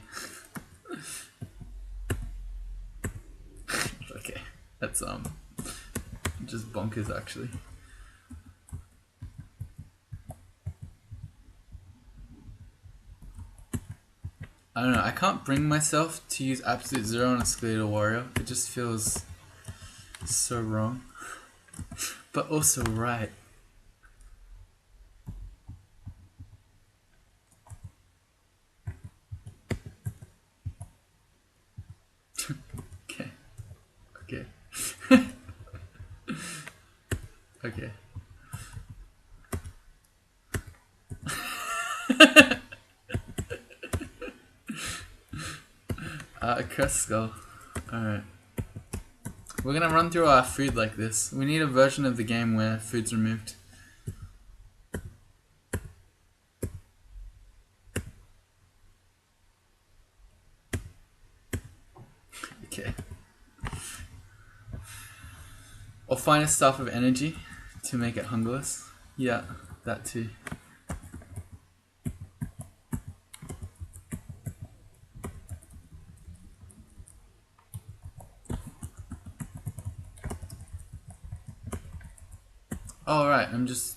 Okay. That's just bonkers actually. I don't know, I can't bring myself to use absolute zero on a skeletal warrior. It just feels so wrong. But also right. Okay. Okay. Okay. A cursed skull. Alright. We're gonna run through our food like this. We need a version of the game where food's removed. Okay. Or find a staff of energy to make it hungerless. Yeah, that too. Oh, right, I'm just...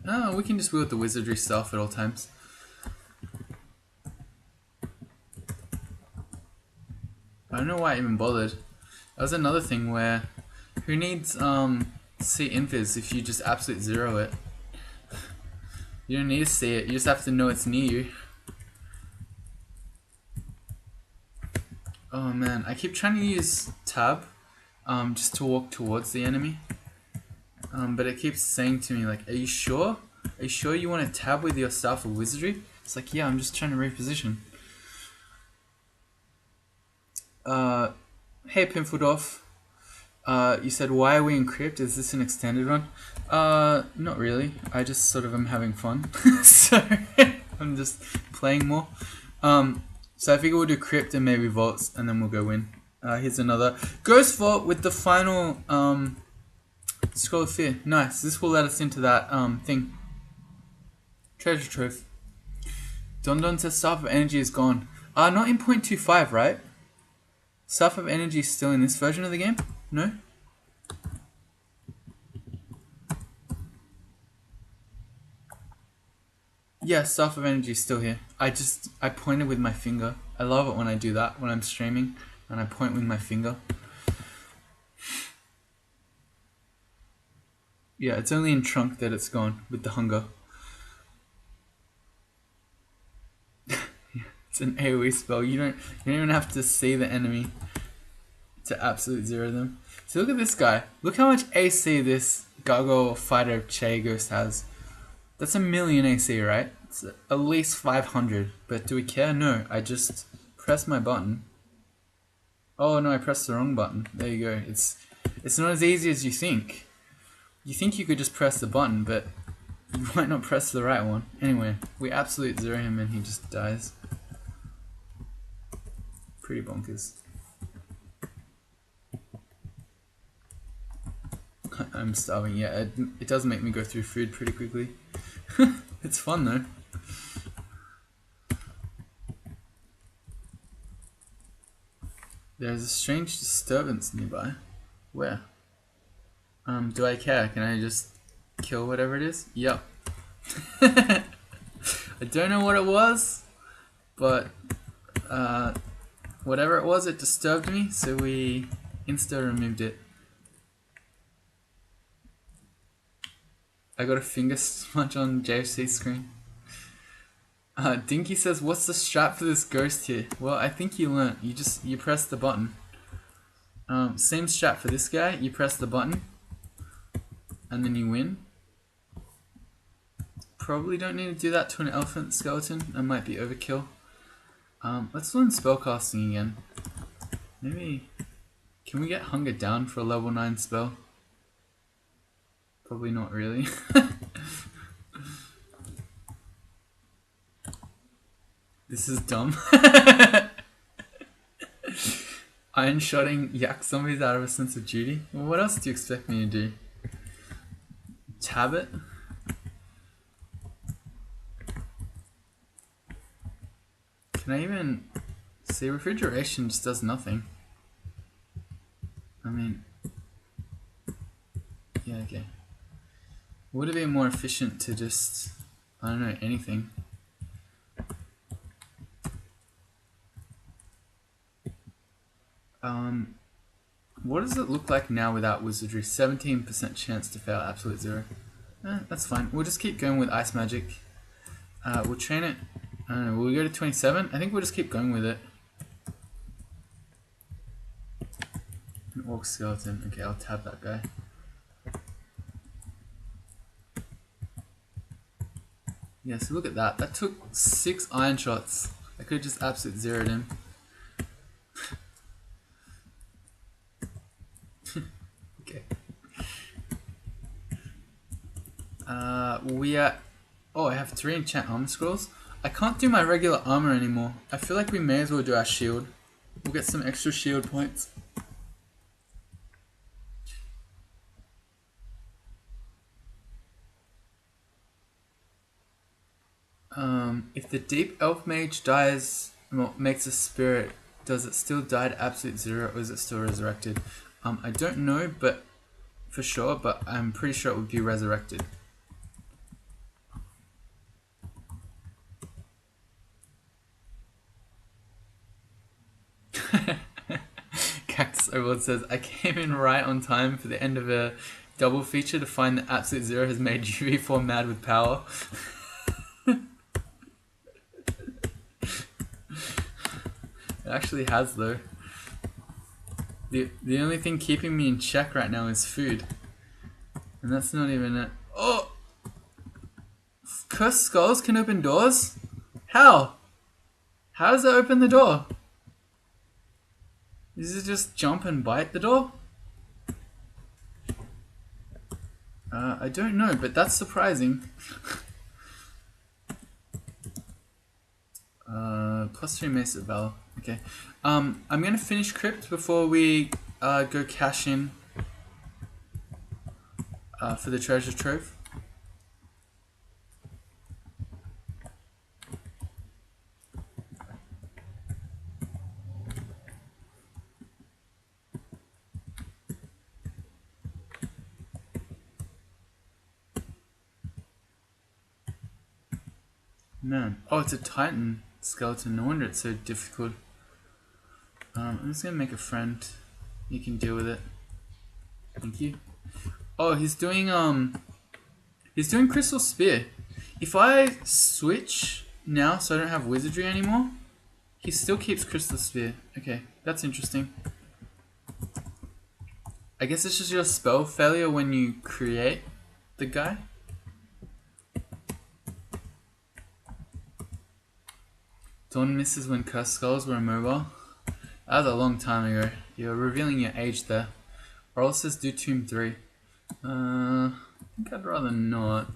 No, we can just wield the wizardry stuff at all times. I don't know why I even bothered. That was another thing where... Who needs see invis if you just absolute zero it? You don't need to see it, you just have to know it's near you. Oh man, I keep trying to use tab just to walk towards the enemy. But it keeps saying to me like, are you sure? Are you sure you want to tab with your staff of wizardry? It's like, yeah, I'm just trying to reposition. Hey Pimpledorf. You said, why are we in crypt? Is this an extended run? Not really. I just sort of am having fun. So, I'm just playing more. So I figure we'll do crypt and maybe vaults, and then we'll go win. Here's another. Ghost Vault with the final, Scroll of Fear. Nice. This will let us into that, thing. Treasure Trove. Don Don says Staff of Energy is gone. Not in 0.25, right? Staff of Energy is still in this version of the game? No? Yeah, Staff of Energy is still here. I pointed with my finger. I love it when I do that when I'm streaming and I point with my finger. Yeah, it's only in trunk that it's gone with the hunger. It's an AoE spell. You don't even have to see the enemy to absolute zero them. So look at this guy. Look how much AC this Gargoyle Fighter Che Ghost has. That's 1,000,000 AC, right? It's at least 500. But do we care? No. I just press my button. Oh no, I pressed the wrong button. There you go. It's not as easy as you think. You think you could just press the button, but you might not press the right one. Anyway, we absolute zero him and he just dies. Pretty bonkers. I'm starving. Yeah, it does make me go through food pretty quickly. It's fun though. There's a strange disturbance nearby. Where? Do I care? Can I just kill whatever it is? Yep. I don't know what it was, but whatever it was, it disturbed me, so we insta-removed it. I got a finger smudge on JFC's screen. Dinky says, what's the strat for this ghost here? Well, I think you learnt. You press the button. Same strat for this guy. You press the button, and then you win. Probably don't need to do that to an elephant skeleton. That might be overkill. Let's learn spellcasting again. Maybe... Can we get hunger down for a level 9 spell? Probably not really. This is dumb. Iron shotting yak zombies out of a sense of duty. Well, what else do you expect me to do? Tab it? Can I even... See, refrigeration just does nothing. I mean... Yeah, okay. Would it be more efficient to just... I don't know, anything? What does it look like now without wizardry? 17% chance to fail, absolute zero. That's fine. We'll just keep going with ice magic. We'll train it. I don't know, will we go to 27? I think we'll just keep going with it. An orc skeleton. Okay, I'll tab that guy. Yeah, so look at that. That took 6 iron shots. I could have just absolute zeroed him. Okay. We are... Oh, I have 3 enchant armor scrolls. I can't do my regular armor anymore. I feel like we may as well do our shield. We'll get some extra shield points. If the Deep Elf Mage dies, well, makes a spirit, does it still die to absolute zero or is it still resurrected? I don't know, but for sure, but I'm pretty sure it would be resurrected. Cactus Overlord says, I came in right on time for the end of a double feature to find that absolute zero has made UV4 mad with power. It actually has though. The only thing keeping me in check right now is food. And that's not even it. Oh! Cursed skulls can open doors? How? How does it open the door? Does it just jump and bite the door? I don't know, but that's surprising. +3 Mace of Valor. Okay. I'm gonna finish crypt before we go cash in for the treasure trove. Man. Oh, it's a Titan skeleton. No wonder it's so difficult. I'm just gonna make a friend. You can deal with it. Thank you. Oh, he's doing Crystal Spear. If I switch now so I don't have Wizardry anymore, he still keeps Crystal Spear. Okay, that's interesting. I guess it's just your spell failure when you create the guy. Dawn misses when cursed skulls were immobile. That was a long time ago. You're revealing your age there. Or else says do Tomb 3. I think I'd rather not.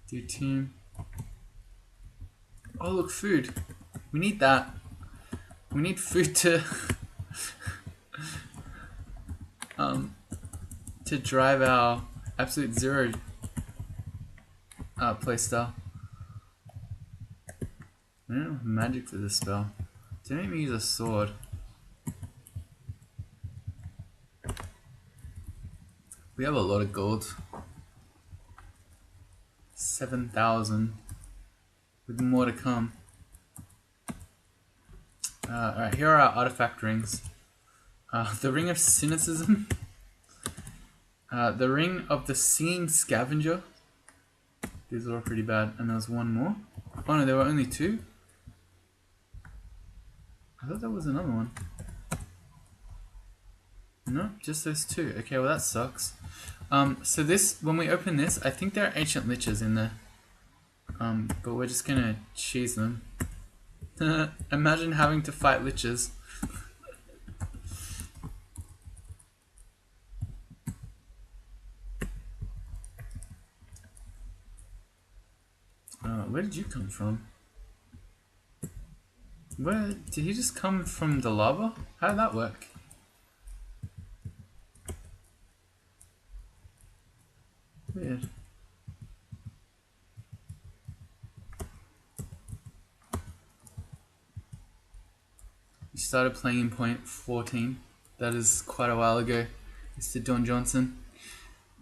Do Tomb. Oh look, food. We need that. We need food to to drive our absolute zero playstyle. I don't have magic for this spell. Don't make me use a sword. We have a lot of gold. 7,000. With more to come. Alright, here are our artifact rings. The Ring of Cynicism. The Ring of the Singing Scavenger. These are all pretty bad. And there was one more. Oh no, there were only 2. I thought there was another one. No, just those 2. Okay, well that sucks. So this, when we open this, I think there are ancient liches in there. But we're just gonna cheese them. Imagine having to fight liches. Where did you come from? Where did he just come from the lava? How did that work? Weird. You started playing in point 14. That is quite a while ago. Mr. Don Johnson.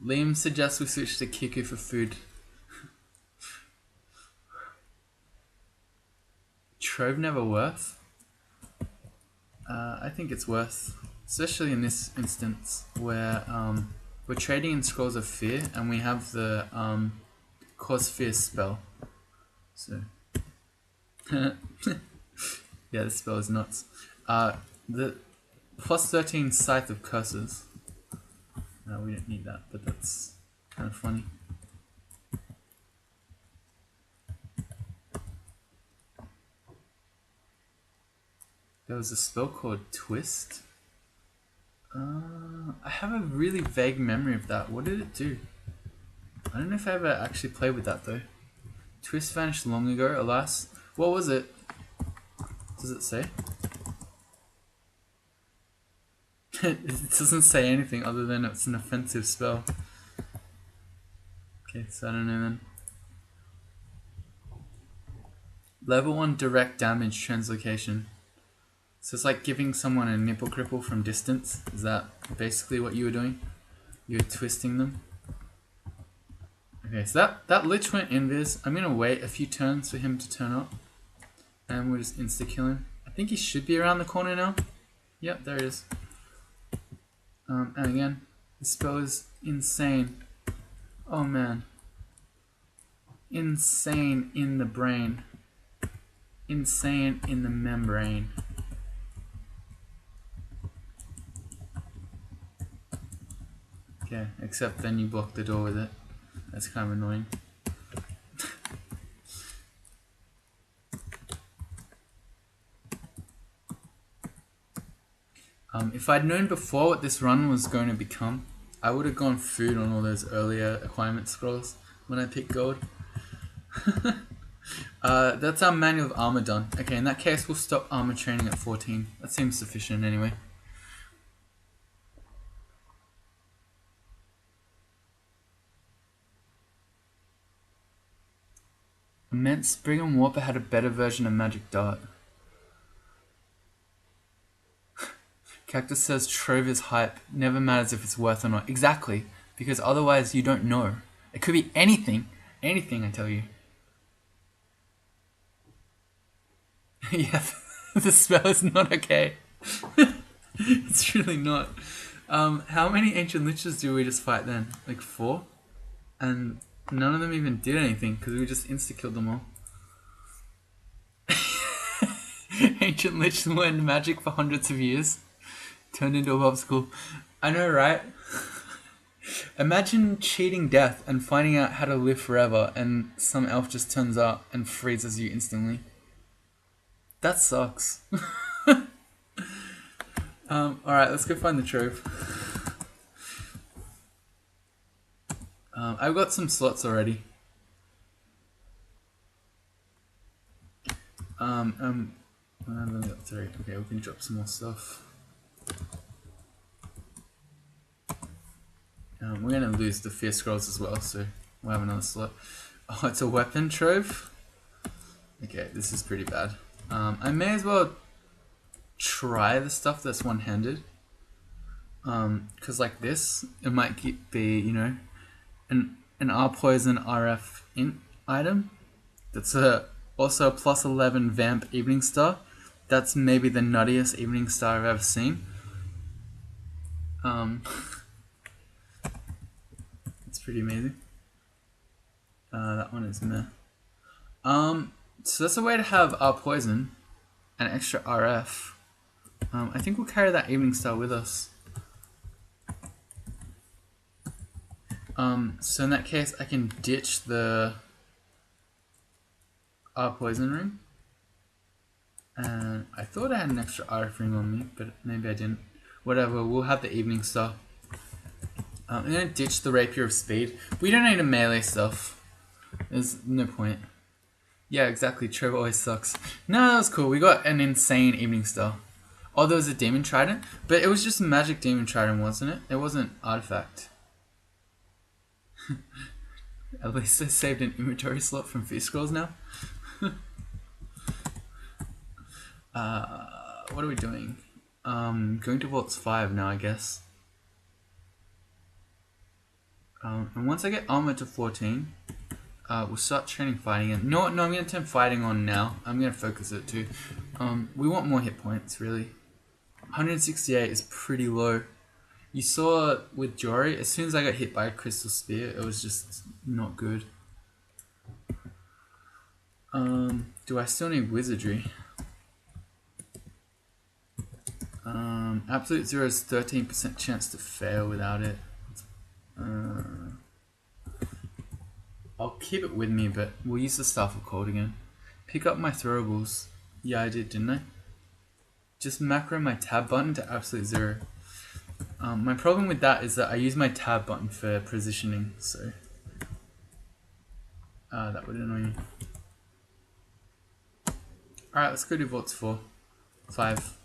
Liam suggests we switch to Kiku for food. Trove never worth? I think it's worth. Especially in this instance where we're trading in Scrolls of Fear and we have the Cause Fear spell. So yeah, this spell is nuts. The plus 13 Scythe of Curses. No, we don't need that, but that's kind of funny. There was a spell called Twist. I have a really vague memory of that. What did it do? I don't know if I ever actually played with that though. Twist vanished long ago, alas. What was it? Does it say? It doesn't say anything other than it's an offensive spell. Okay, so I don't know then. Level 1 direct damage translocation. So it's like giving someone a nipple cripple from distance. Is that basically what you were doing? You were twisting them? Okay, so that lich went invis. I'm gonna wait a few turns for him to turn up. And we'll just insta-kill him. I think he should be around the corner now. Yep, there he is. And again, the spell is insane. Oh man. Insane in the brain. Insane in the membrane. Okay, except then you block the door with it. That's kind of annoying. If I'd known before what this run was going to become, I would have gone food on all those earlier acquirement scrolls when I picked gold. That's our manual of armor done. Okay, in that case we'll stop armor training at 14. That seems sufficient anyway. Immense Brigham Warper had a better version of Magic Dart. Cactus says Trove is hype. Never matters if it's worth or not. Exactly, because otherwise you don't know. It could be anything. Anything, I tell you. Yeah, the spell is not okay. It's really not. How many ancient liches do we just fight then? Like 4? And none of them even did anything because we just insta-killed them all. Ancient lich learned magic for hundreds of years. Turned into a popsicle. I know, right? Imagine cheating death and finding out how to live forever and some elf just turns up and freezes you instantly. That sucks. Alright, let's go find the trove. I've got some slots already. I've only got 3. Okay, we can drop some more stuff. We're gonna lose the Fierce Scrolls as well, so we'll have another slot. Oh, it's a weapon trove? Okay, this is pretty bad. I may as well try the stuff that's one-handed. Because like this, it might be, you know, an R poison RF int item. That's also a plus 11 vamp evening star. That's maybe the nuttiest evening star I've ever seen. It's pretty amazing. That one is meh. So that's a way to have R poison and extra RF. I think we'll carry that evening star with us. So in that case, I can ditch the R poison ring. And I thought I had an extra RF ring on me, but maybe I didn't. Whatever, we'll have the evening star. I'm gonna ditch the rapier of speed. We don't need a melee stuff. There's no point. Yeah, exactly. Trove always sucks. No, that was cool. We got an insane evening star. Oh, there was a demon trident, but it was just a magic demon trident, wasn't it? It wasn't artifact. At least I saved an inventory slot from Fierce Scrolls now. What are we doing? Going to Vaults 5 now, I guess. And once I get armor to 14, we'll start training fighting again. No, I'm going to turn fighting on now. I'm going to focus it too. We want more hit points, really. 168 is pretty low. You saw with Jory, as soon as I got hit by a crystal spear, it was just not good. Do I still need wizardry? Absolute Zero is 13% chance to fail without it. I'll keep it with me, but we'll use the Staff of Cold again. Pick up my throwables. Yeah, I did, didn't I? Just macro my tab button to absolute 0. My problem with that is that I use my tab button for positioning, so that would annoy me. Alright, let's go to Vaults 5.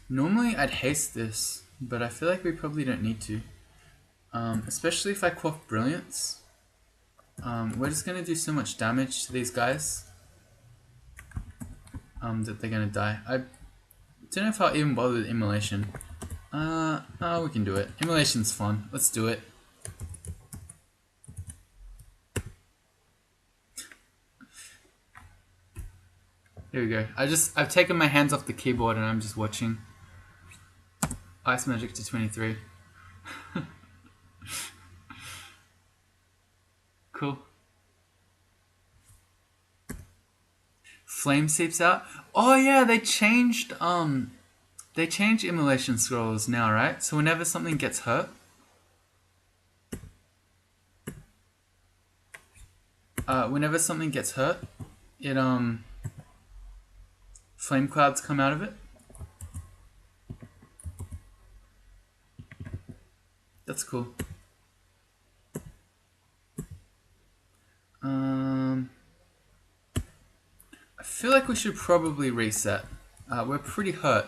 Normally I'd haste this, but I feel like we probably don't need to. Especially if I quaff Brilliance. We're just going to do so much damage to these guys that they're going to die. I don't know if I'll even bother with Immolation. Oh, we can do it. Immolation's fun. Let's do it. Here we go. I've taken my hands off the keyboard and I'm just watching. Ice magic to 23. Cool. Flame seeps out. Oh yeah, they changed immolation scrolls now, right? So whenever something gets hurt, it flame clouds come out of it. That's cool. I feel like we should probably reset. We're pretty hurt.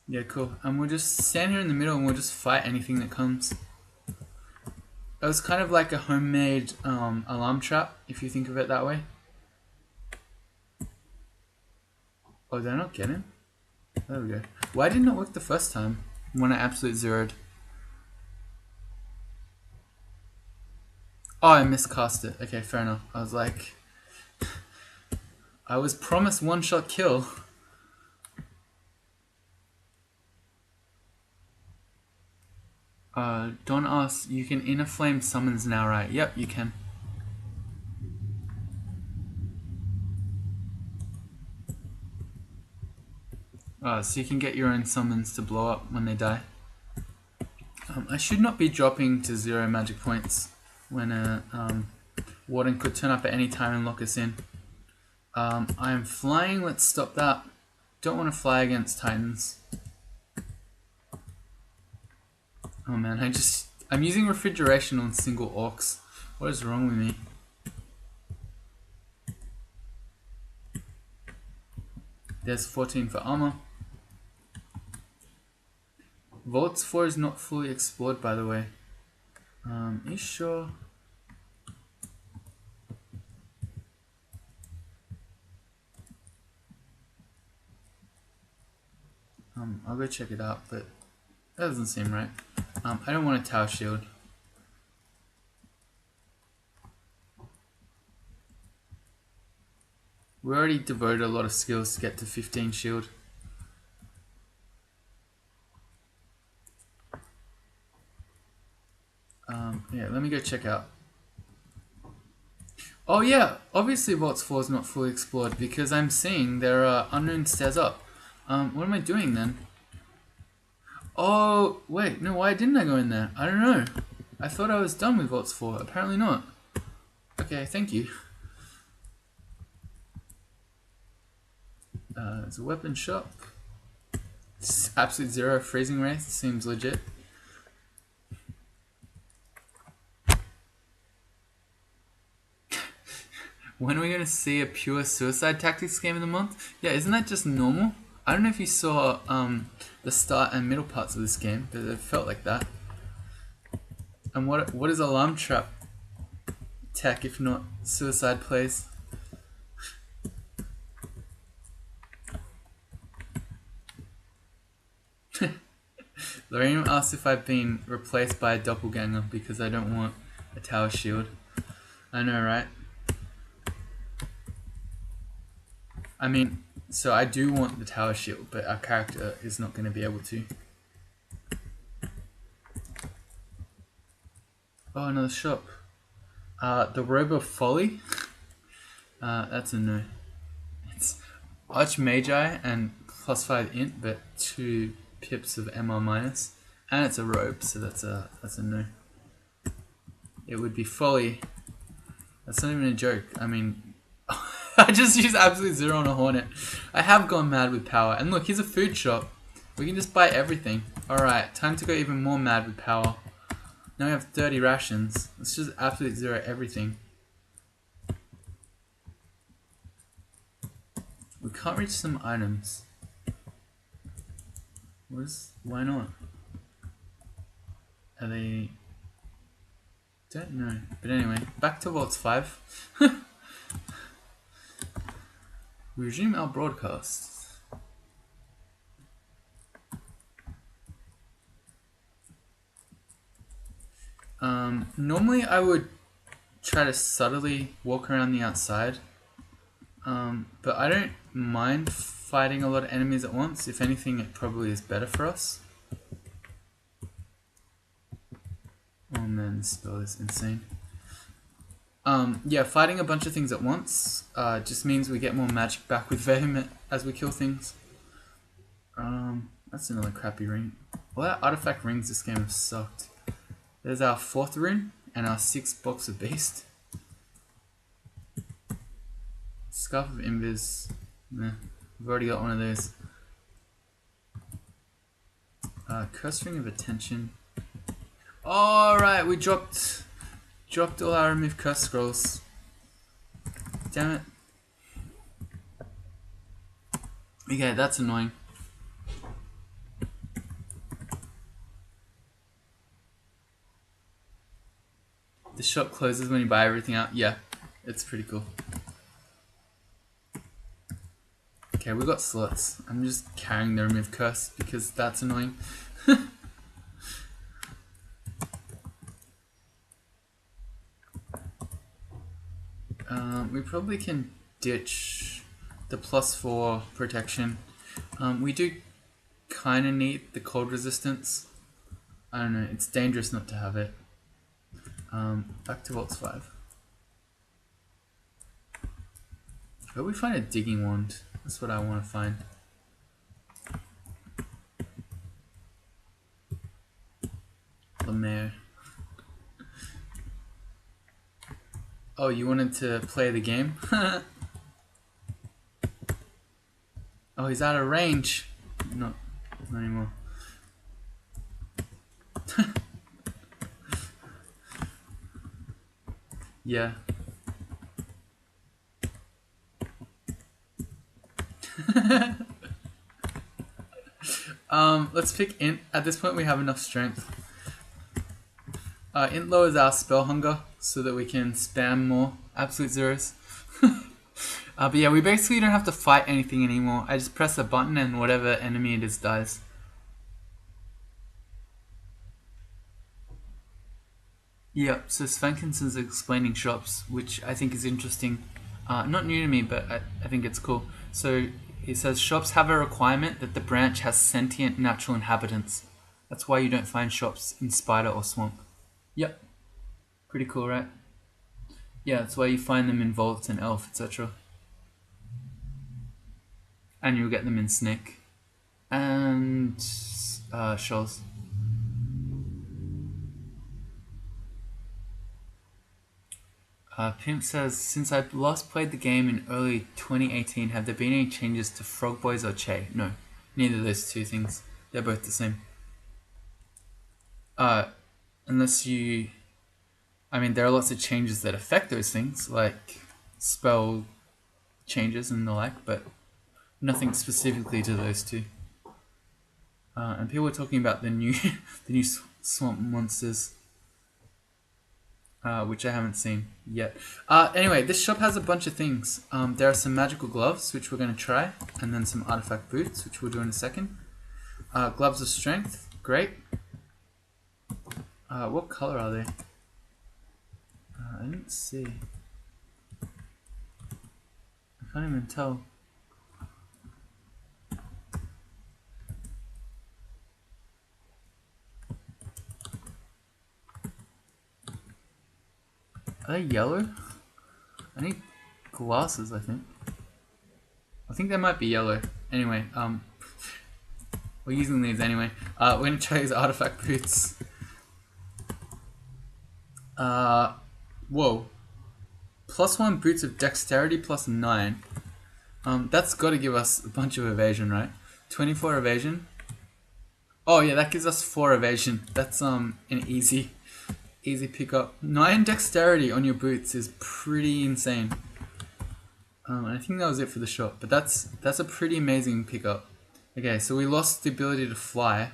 Yeah, cool. And we'll just stand here in the middle and we'll just fight anything that comes. It was kind of like a homemade alarm trap, if you think of it that way. Oh, did I not get him? There we go. Why didn't it work the first time when I absolute zeroed? Oh, I miscast it. Okay, fair enough. I was like, I was promised one-shot kill. Don't ask. You can inner flame summons now, right? Yep, you can. So you can get your own summons to blow up when they die. I should not be dropping to 0 magic points when a warden could turn up at any time and lock us in. I am flying. Let's stop that. Don't want to fly against titans. Oh man, I'm using refrigeration on single orcs. What is wrong with me? There's 14 for armor. Vaults 4 is not fully explored, by the way. Are you sure? I'll go check it out, but that doesn't seem right. I don't want a tower shield. We already devoted a lot of skills to get to 15 shield. Yeah, let me go check out. Oh yeah, obviously Vaults 4 is not fully explored because I'm seeing there are unknown stairs up. What am I doing then? Oh, wait, no, why didn't I go in there? I don't know. I thought I was done with Vaults 4. Apparently not. Okay, thank you. There's a weapon shop. It's absolute 0 freezing rate. Seems legit. When are we going to see a pure suicide tactics game of the month? Yeah, isn't that just normal? I don't know if you saw the start and middle parts of this game, but it felt like that. And what is alarm trap tech if not suicide plays? Lorraine asked if I've been replaced by a doppelganger because I don't want a tower shield. I know, right? I mean, so I do want the tower shield, but our character is not going to be able to. Oh, another shop. The Robe of Folly. That's a no. It's Archmagi and +5 int, but 2 pips of MR minus, and it's a robe, so that's a no. It would be Folly. That's not even a joke. I mean, I just use absolute 0 on a Hornet. I have gone mad with power. And look, here's a food shop. We can just buy everything. Alright, time to go even more mad with power. Now we have 30 rations. Let's just absolute 0 everything. We can't reach some items. Why not? Are they... Don't know. But anyway, back to Vaults 5. We resume our broadcast. Normally I would try to subtly walk around the outside, but I don't mind fighting a lot of enemies at once. If anything, it probably is better for us. Oh man, this spell is insane. Yeah, fighting a bunch of things at once just means we get more magic back with Vehement as we kill things. That's another crappy ring. All our artifact rings this game have sucked. There's our 4th rune and our 6th box of Beast. Scarf of Invis. Nah, we've already got one of those. Curse Ring of Attention. Alright, we dropped all our remove curse scrolls. Damn it. Okay, that's annoying. The shop closes when you buy everything out. Yeah, it's pretty cool. Okay, we got slots. I'm just carrying the remove curse because that's annoying. we probably can ditch the +4 protection. We do kind of need the cold resistance. I don't know, it's dangerous not to have it. Back to Vaults 5. I hope we find a digging wand. That's what I want to find. Lemaire. Oh, you wanted to play the game? Oh, he's out of range. Not anymore. Yeah. Let's pick Int. At this point we have enough strength. Int lowers our spell hunger so that we can spam more absolute zeros. But yeah, we basically don't have to fight anything anymore. I just press a button and whatever enemy it is dies. Yeah, so Svankinson's explaining shops, which I think is interesting. Not new to me, but I think it's cool. So he says shops have a requirement that the branch has sentient natural inhabitants. That's why you don't find shops in Spider or Swamp. Yep. Pretty cool, right? Yeah, that's why you find them in Vaults and Elf, etc. And you'll get them in Snake. And Shoals. Pimp says, since I last played the game in early 2018, have there been any changes to Frog Boys or Che? No, neither of those two things. They're both the same. Unless you... I mean, there are lots of changes that affect those things, like spell changes and the like, but nothing specifically to those two. And people are talking about the new the new swamp monsters, which I haven't seen yet. Anyway, this shop has a bunch of things. There are some magical gloves, which we're going to try, and then some artifact boots, which we'll do in a second. Gloves of strength, great. What color are they? I didn't see. I can't even tell. Are they yellow? I need glasses, I think. I think they might be yellow. Anyway, we're using these anyway. We're gonna try these artifact boots. Whoa. +1 boots of dexterity +9. That's gotta give us a bunch of evasion, right? 24 evasion. Oh yeah, that gives us 4 evasion. That's an easy pickup. 9 dexterity on your boots is pretty insane. I think that was it for the shop, but that's a pretty amazing pickup. Okay, so we lost the ability to fly,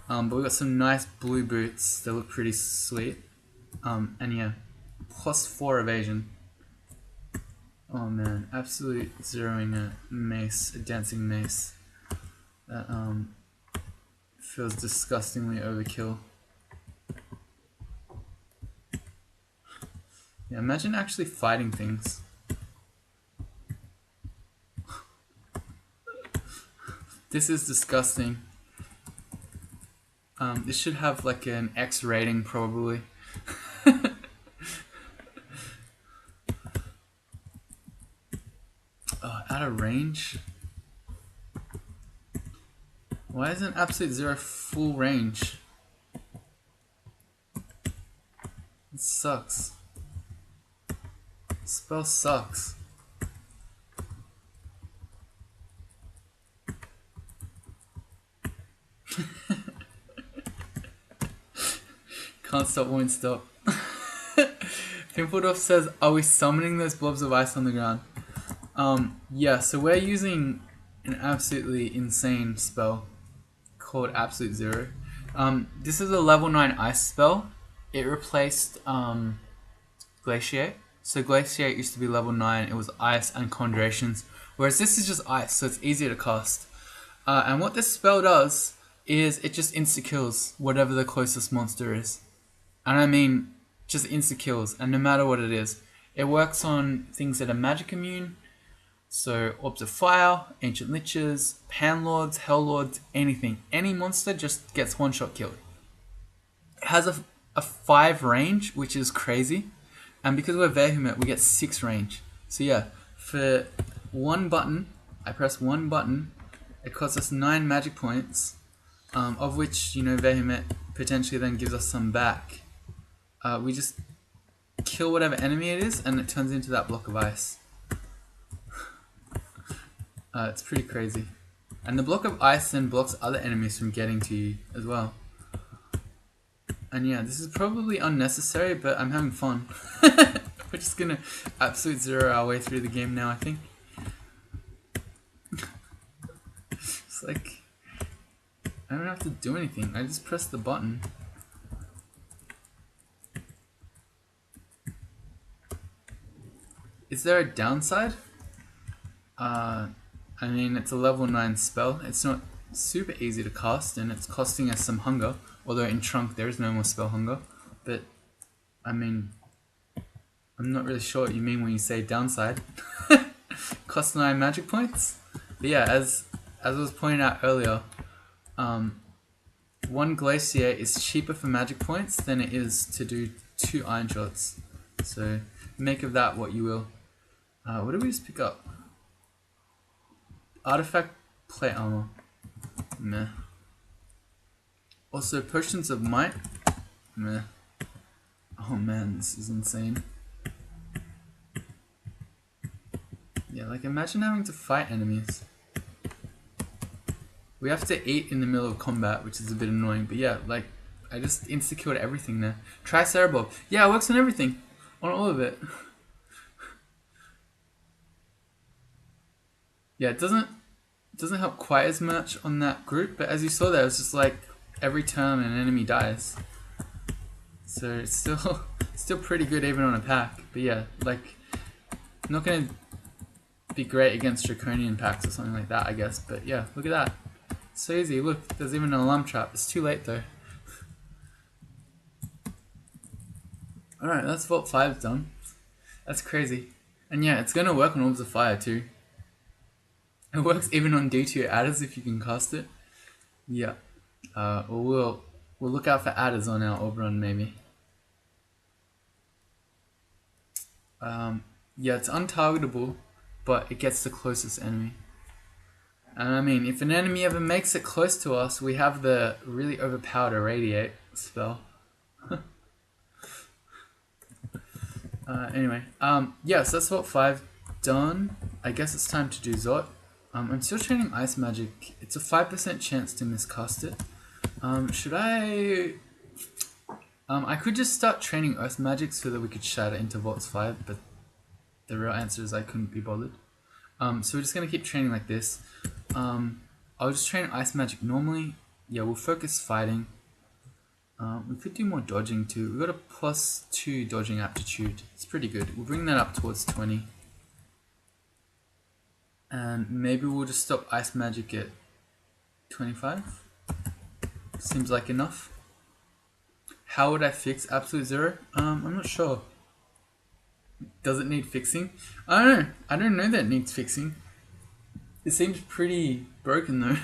but we got some nice blue boots that look pretty sweet. And yeah, +4 evasion. Oh man, absolute zeroing a mace, a dancing mace. That feels disgustingly overkill. Yeah, imagine actually fighting things. This is disgusting. This should have like an X rating probably. Out of range? Why isn't Absolute Zero full range? It sucks. Spell sucks. Can't stop, won't stop. Pimpledorf says, are we summoning those blobs of ice on the ground? Yeah, so we're using an absolutely insane spell called Absolute Zero. This is a level 9 ice spell. It replaced Glaciate. So Glaciate used to be level 9, it was ice and conjurations, whereas this is just ice, so it's easier to cast. And what this spell does is it just insta-kills whatever the closest monster is. And I mean, just insta-kills, and no matter what it is. It works on things that are magic immune, so Orbs of Fire, Ancient Liches, Panlords, Hell-Lords, anything. Any monster just gets one-shot killed. It has a 5 range, which is crazy. And because we're Vehement, we get 6 range. So yeah, for one button, I press one button, it costs us 9 magic points, of which, you know, Vehement potentially then gives us some back. We just kill whatever enemy it is, and it turns into that block of ice. It's pretty crazy. And the block of ice then blocks other enemies from getting to you as well. And yeah, this is probably unnecessary, but I'm having fun. We're just gonna absolute zero our way through the game now, I think. It's like, I don't have to do anything. I just press the button. Is there a downside? I mean, it's a level 9 spell. It's not super easy to cast, and it's costing us some hunger. Although in Trunk there is no more spell hunger. But, I mean, I'm not really sure what you mean when you say downside. Cost 9 magic points? But yeah, as I was pointing out earlier, one Glacier is cheaper for magic points than it is to do 2 Iron Shots. So, make of that what you will. What did we just pick up? Artifact plate armor. Meh. Also, potions of might. Meh. Oh man, this is insane. Yeah, like imagine having to fight enemies. We have to eat in the middle of combat, which is a bit annoying. But yeah, like I just insta-killed everything there. Try Cerebral. Yeah, it works on everything. On all of it. Yeah, it doesn't help quite as much on that group, but as you saw there, it's just like every turn an enemy dies. So it's still pretty good even on a pack. But yeah, like not gonna be great against draconian packs or something like that, I guess. But yeah, look at that. It's so easy. Look, there's even an alarm trap. It's too late though. Alright, that's Vault 5 done. That's crazy. And yeah, it's gonna work on Orbs of Fire too. It works even on D2 adders if you can cast it. Yeah. We'll look out for adders on our Orb run maybe. Yeah, it's untargetable, but it gets the closest enemy. And I mean, if an enemy ever makes it close to us, we have the really overpowered Irradiate spell. Anyway, yeah, so that's Vault 5 done. I guess it's time to do Zot. I'm still training Ice Magic. It's a 5% chance to miscast it. Should I... I could just start training Earth Magic so that we could shatter into Vaults 5, but the real answer is I couldn't be bothered. So we're just going to keep training like this. I'll just train Ice Magic normally. Yeah, we'll focus fighting. We could do more dodging too. We've got a +2 dodging aptitude. It's pretty good. We'll bring that up towards 20. And maybe we'll just stop Ice Magic at 25. Seems like enough. How would I fix Absolute Zero? I'm not sure. Does it need fixing? I don't know. I don't know that it needs fixing. It seems pretty broken though.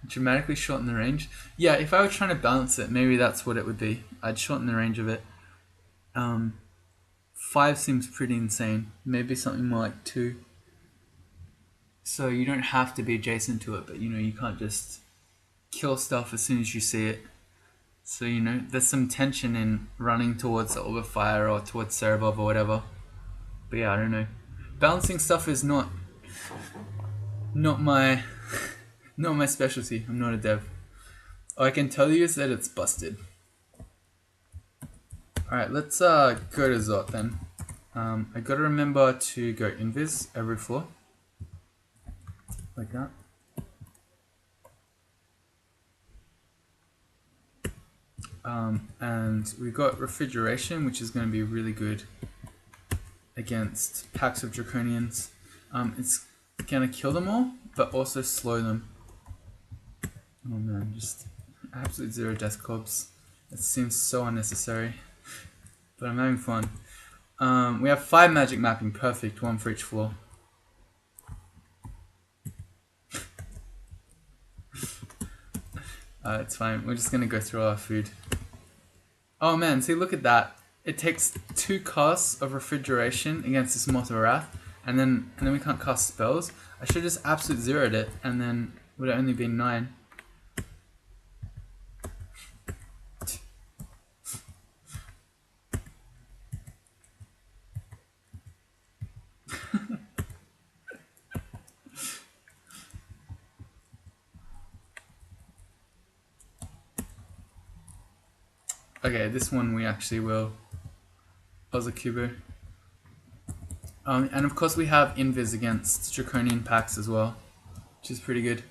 Dramatically shorten the range. Yeah, if I were trying to balance it, maybe that's what it would be. I'd shorten the range of it. 5 seems pretty insane. Maybe something more like 2. So you don't have to be adjacent to it, but you know, you can't just kill stuff as soon as you see it. So you know, there's some tension in running towards the Orb of Fire or towards Cerebov or whatever. But yeah, I don't know. Balancing stuff is not my specialty. I'm not a dev. All I can tell you is that it's busted. Alright, let's go to Zot then. I gotta remember to go invis every floor. Like that. And we got refrigeration, which is going to be really good against packs of draconians. It's going to kill them all, but also slow them. Oh man, just absolute 0 death clubs. It seems so unnecessary. but I'm having fun. We have 5 magic mapping, perfect, 1 for each floor. It's fine, we're just gonna go through our food. Oh man, see, look at that. It takes 2 casts of refrigeration against this Moth of Wrath, and then we can't cast spells. I should have just absolute zeroed it, and then it would have only been 9. Okay, this one we actually will. Ozakubo. And of course we have Invis against Draconian packs as well, which is pretty good.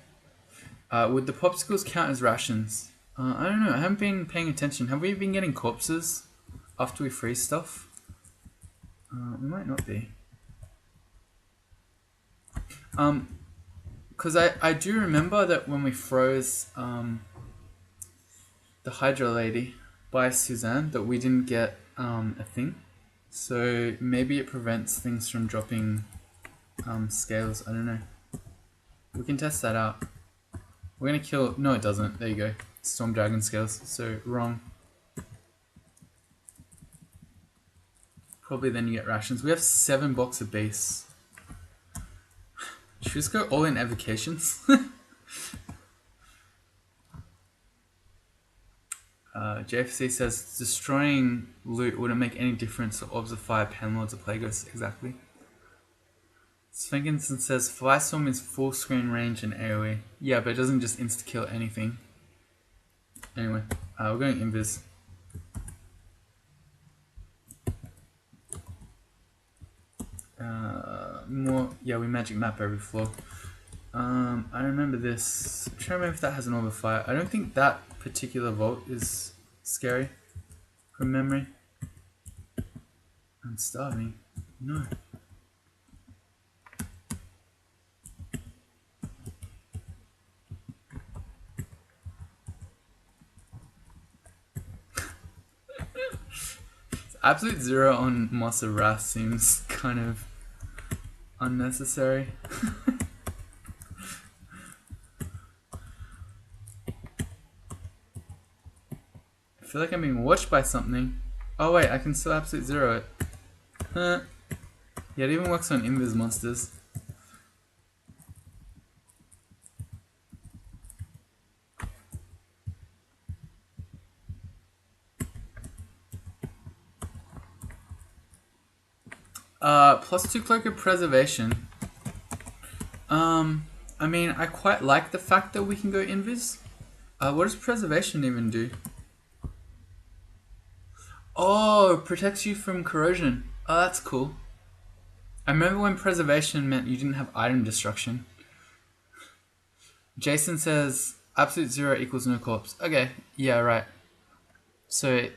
Would the popsicles count as rations? I don't know, I haven't been paying attention. Have we been getting corpses after we freeze stuff? We might not be. Because I do remember that when we froze the Hydra Lady by Suzanne, that we didn't get a thing. So maybe it prevents things from dropping scales, I don't know. We can test that out. We're gonna kill, no it doesn't, there you go. Storm Dragon scales, so wrong. Probably then you get rations. We have 7 blocks of base. Should we just go all in evocations? JFC says destroying loot wouldn't make any difference to Orbs of Fire, Penlords, or Plagueis. Exactly. Svenkinson says Flystorm is full screen range and AoE. Yeah, but it doesn't just insta kill anything. Anyway, we're going Invis. More, yeah, we magic map every floor. I remember this. I'm trying to remember if that has an Orb of Fire. I don't think that particular vault is scary from memory. I'm starving. No. Absolute zero on Moss of Wrath seems kind of unnecessary. I feel like I'm being watched by something. Oh wait, I can still absolute zero it. Yeah, it even works on Invis monsters. +2 Cloak of Preservation. I mean, I quite like the fact that we can go Invis. What does Preservation even do? Oh, it protects you from corrosion. Oh, that's cool. I remember when Preservation meant you didn't have item destruction. Jason says, absolute zero equals no corpse. Okay, yeah, right. So,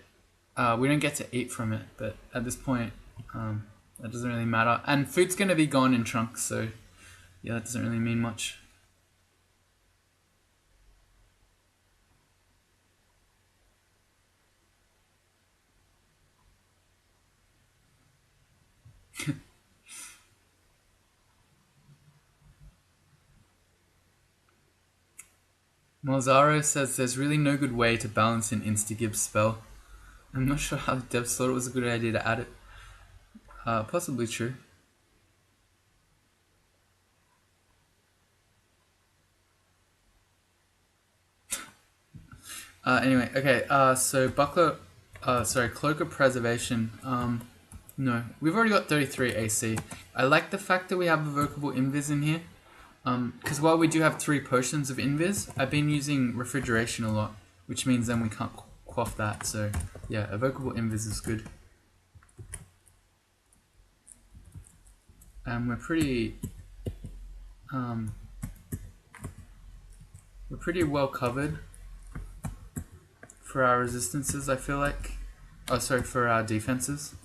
we don't get to eat from it, but at this point, that doesn't really matter. And food's going to be gone in trunks, so yeah, that doesn't really mean much. Malzaro says there's really no good way to balance an insta-gib spell. I'm not sure how the devs thought it was a good idea to add it. Possibly true. Anyway, okay, so Cloak of Preservation. No, we've already got 33 AC. I like the fact that we have Evocable Invis in here. Because while we do have 3 potions of Invis, I've been using Refrigeration a lot, which means then we can't quaff that. So yeah, Evocable Invis is good. We're pretty well covered for our resistances, I feel like. Oh, sorry, for our defenses.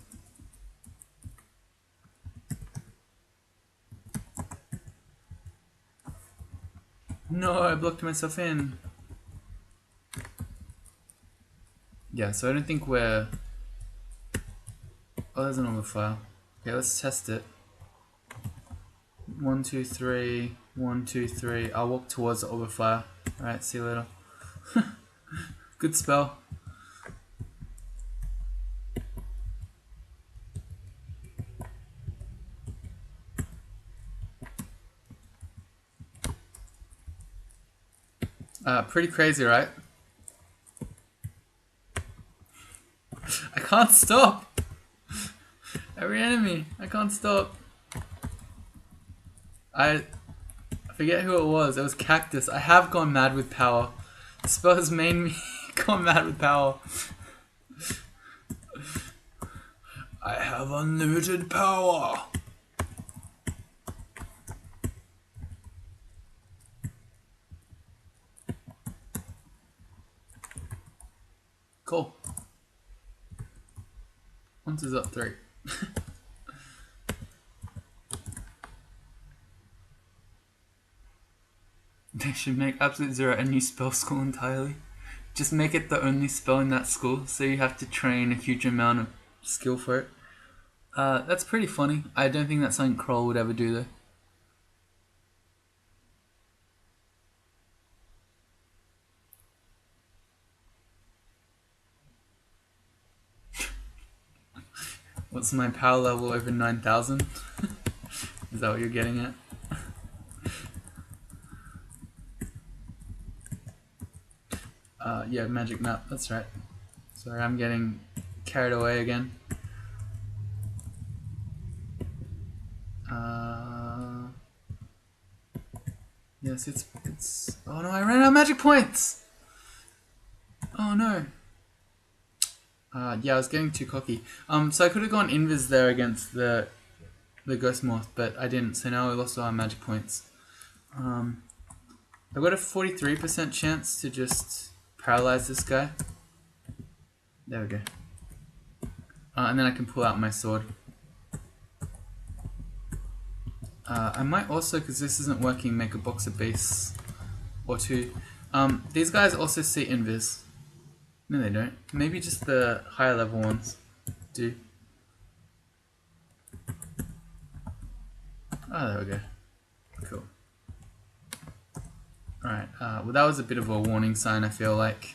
No, I blocked myself in. Yeah, so I don't think we're Oh, there's an orb of fire. Okay, let's test it. 1, 2, 3. 1, 2, 3. I'll walk towards the orb of fire. Alright, see you later. Good spell. Pretty crazy, right? I can't stop! Every enemy, I can't stop. I forget who it was. It was Cactus. I have gone mad with power. The spell has made me go mad with power. I have unlimited power. Cool. Once is up 3. They should make Absolute Zero a new spell school entirely. Just make it the only spell in that school, so you have to train a huge amount of skill for it. That's pretty funny. I don't think that's something Kroll would ever do though. What's my power level over 9,000? Is that what you're getting at? Yeah, magic map, that's right. Sorry, I'm getting carried away again. Yes, it's... Oh no, I ran out of magic points! Oh no. Yeah, I was getting too cocky. So I could have gone invis there against the Ghost Moth, but I didn't, so now we lost all our magic points. I've got a 43% chance to just paralyze this guy. There we go. And then I can pull out my sword. I might also, because this isn't working, make a box of base or 2. These guys also see invis. No, they don't. Maybe just the higher level ones do. Oh, there we go. Cool. Alright, well that was a bit of a warning sign, I feel like.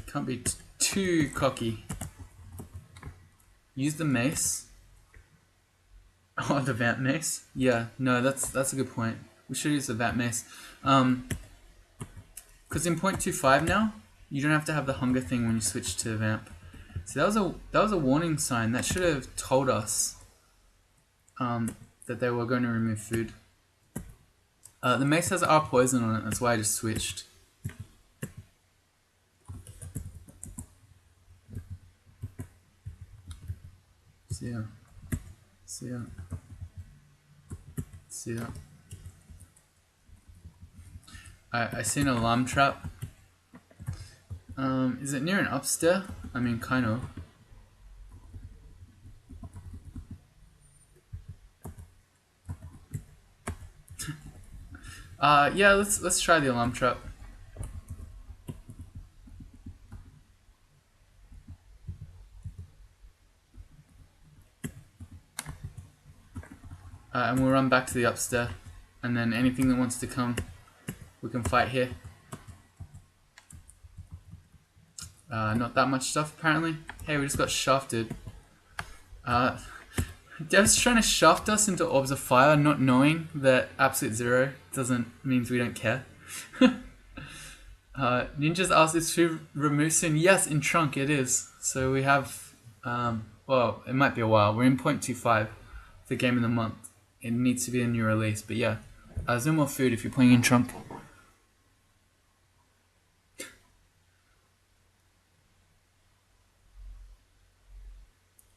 Can't be too cocky. Use the mace. Oh, the vamp mace? Yeah, no, that's a good point. We should use the vamp mace. Because in 0.25 now, you don't have to have the hunger thing when you switch to vamp. So that was a warning sign. That should have told us that they were going to remove food. The mace has R poison on it, that's why I just switched. See ya. See ya. See ya. I see an alarm trap. Is it near an upstair? I mean, kind of. Yeah, let's try the alarm trap. And we'll run back to the upstair, and then anything that wants to come, we can fight here. Not that much stuff apparently. Hey, we just got shafted. Dev's trying to shaft us into orbs of fire, not knowing that Absolute Zero means we don't care. Ninjas asked, is food removed soon? Yes, in trunk it is. So we have, well, it might be a while. We're in 0.25, the game of the month. It needs to be a new release, but yeah. There's no more food if you're playing in trunk.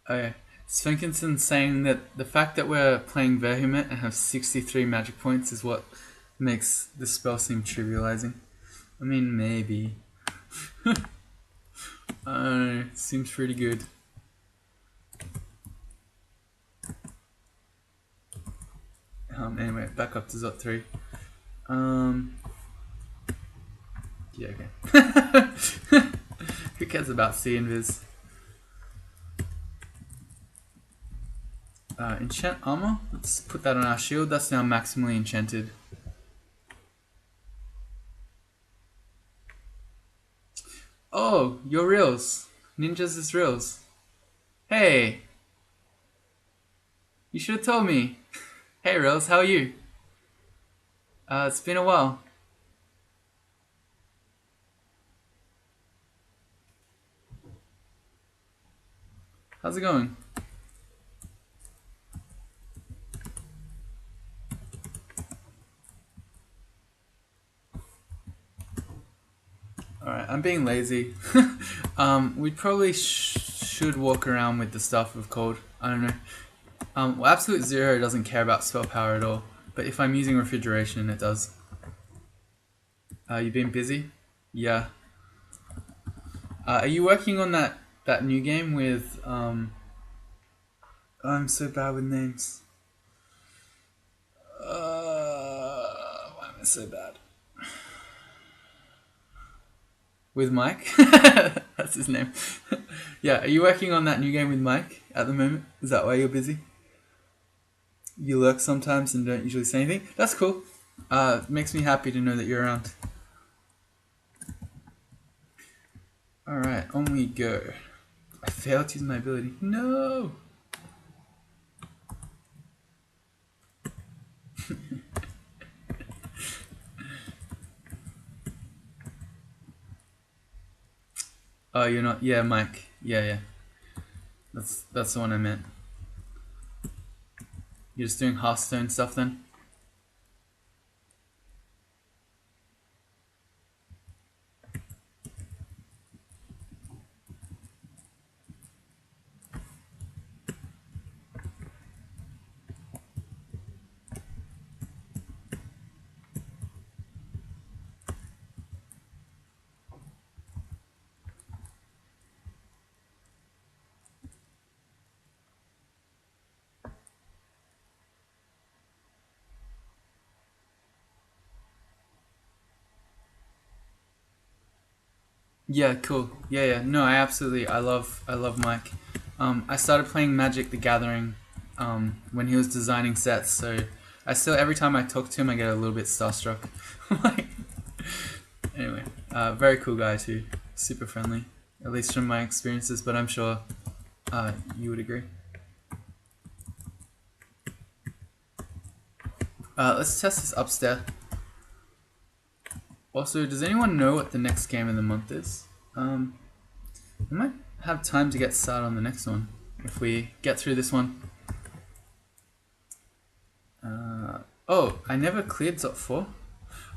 Okay. Svenkinson saying that the fact that we're playing Vehement and have 63 magic points is what makes the spell seem trivializing. I mean, maybe. I don't know, seems pretty good. Anyway, back up to Zot 3. Yeah, okay. Who cares about C invis? Enchant armor. Let's put that on our shield. That's now maximally enchanted. Oh, you're Reels. Ninjas is Reels. Hey! You should have told me. Hey Reels, how are you? It's been a while. How's it going? Alright, I'm being lazy. We probably should walk around with the stuff of cold. I don't know. Well, Absolute Zero doesn't care about spell power at all, but if I'm using refrigeration, it does. You been busy? Yeah. Are you working on that new game with I'm so bad with names. Why am I so bad? With Mike? That's his name. Yeah, are you working on that new game with Mike at the moment? Is that why you're busy? You lurk sometimes and don't usually say anything? That's cool. It makes me happy to know that you're around. Alright, on we go. I failed to use my ability. No! Oh, you're not. Yeah, Mike. Yeah. That's the one I meant. You're just doing Hearthstone stuff then? Yeah, cool. Yeah. No, I love Mike. I started playing Magic the Gathering when he was designing sets, so I still, every time I talk to him, I get a little bit starstruck. Like, anyway, very cool guy too. Super friendly, at least from my experiences, but I'm sure you would agree. Let's test this upstairs. Also, does anyone know what the next game of the month is? We might have time to get started on the next one if we get through this one. Oh, I never cleared Zot 4.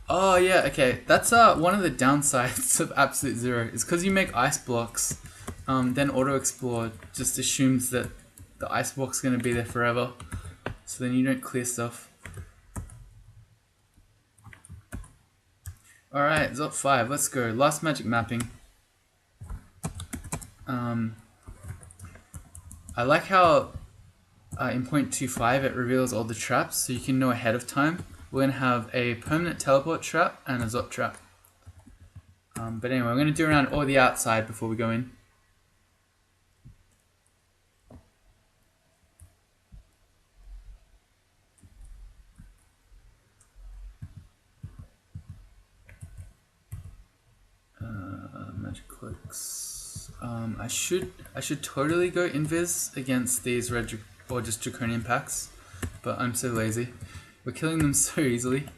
Oh yeah, okay. That's one of the downsides of Absolute Zero is because you make ice blocks. Then Auto Explore just assumes that the ice block's gonna be there forever, so then you don't clear stuff. Alright, Zot 5, let's go. Last magic mapping. I like how in 0.25 it reveals all the traps, so you can know ahead of time. We're going to have a permanent teleport trap and a Zot trap. But anyway, we're going to do around all the outside before we go in. Magic cloaks. I should totally go invis against these red or just draconian packs, but I'm so lazy. We're killing them so easily.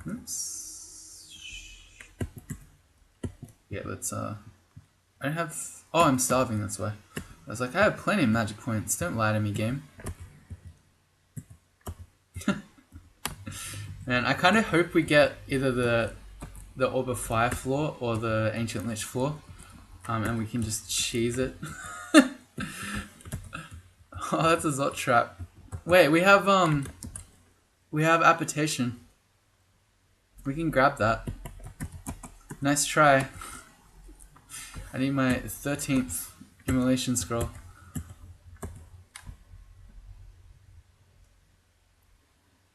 Oops. Yeah, let's I don't have. Oh, I'm starving. That's why. I was like, I have plenty of magic points. Don't lie to me, game. Man, I kind of hope we get either the Orb of Fire floor or the Ancient Lich floor, and we can just cheese it. Oh, that's a Zot trap. Wait, we have Apportation. We can grab that. Nice try. I need my 13th immolation scroll.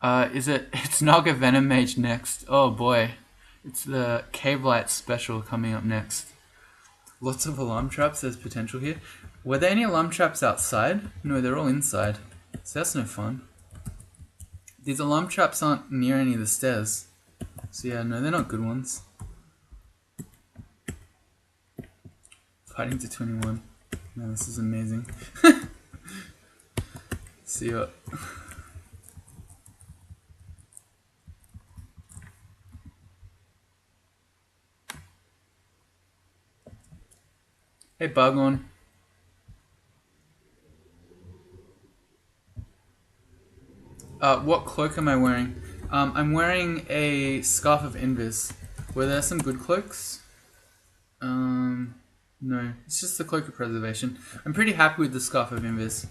It's Naga Venom Mage next. Oh boy. It's the Cave Light special coming up next. Lots of alarm traps, there's potential here. Were there any alarm traps outside? No, they're all inside. So that's no fun. These alarm traps aren't near any of the stairs. So yeah, no, they're not good ones. Fighting to 21. No, this is amazing. See what? Hey, Bargon. What cloak am I wearing? I'm wearing a Scarf of Invis. Were there some good cloaks? No. It's just the Cloak of Preservation. I'm pretty happy with the Scarf of Invis.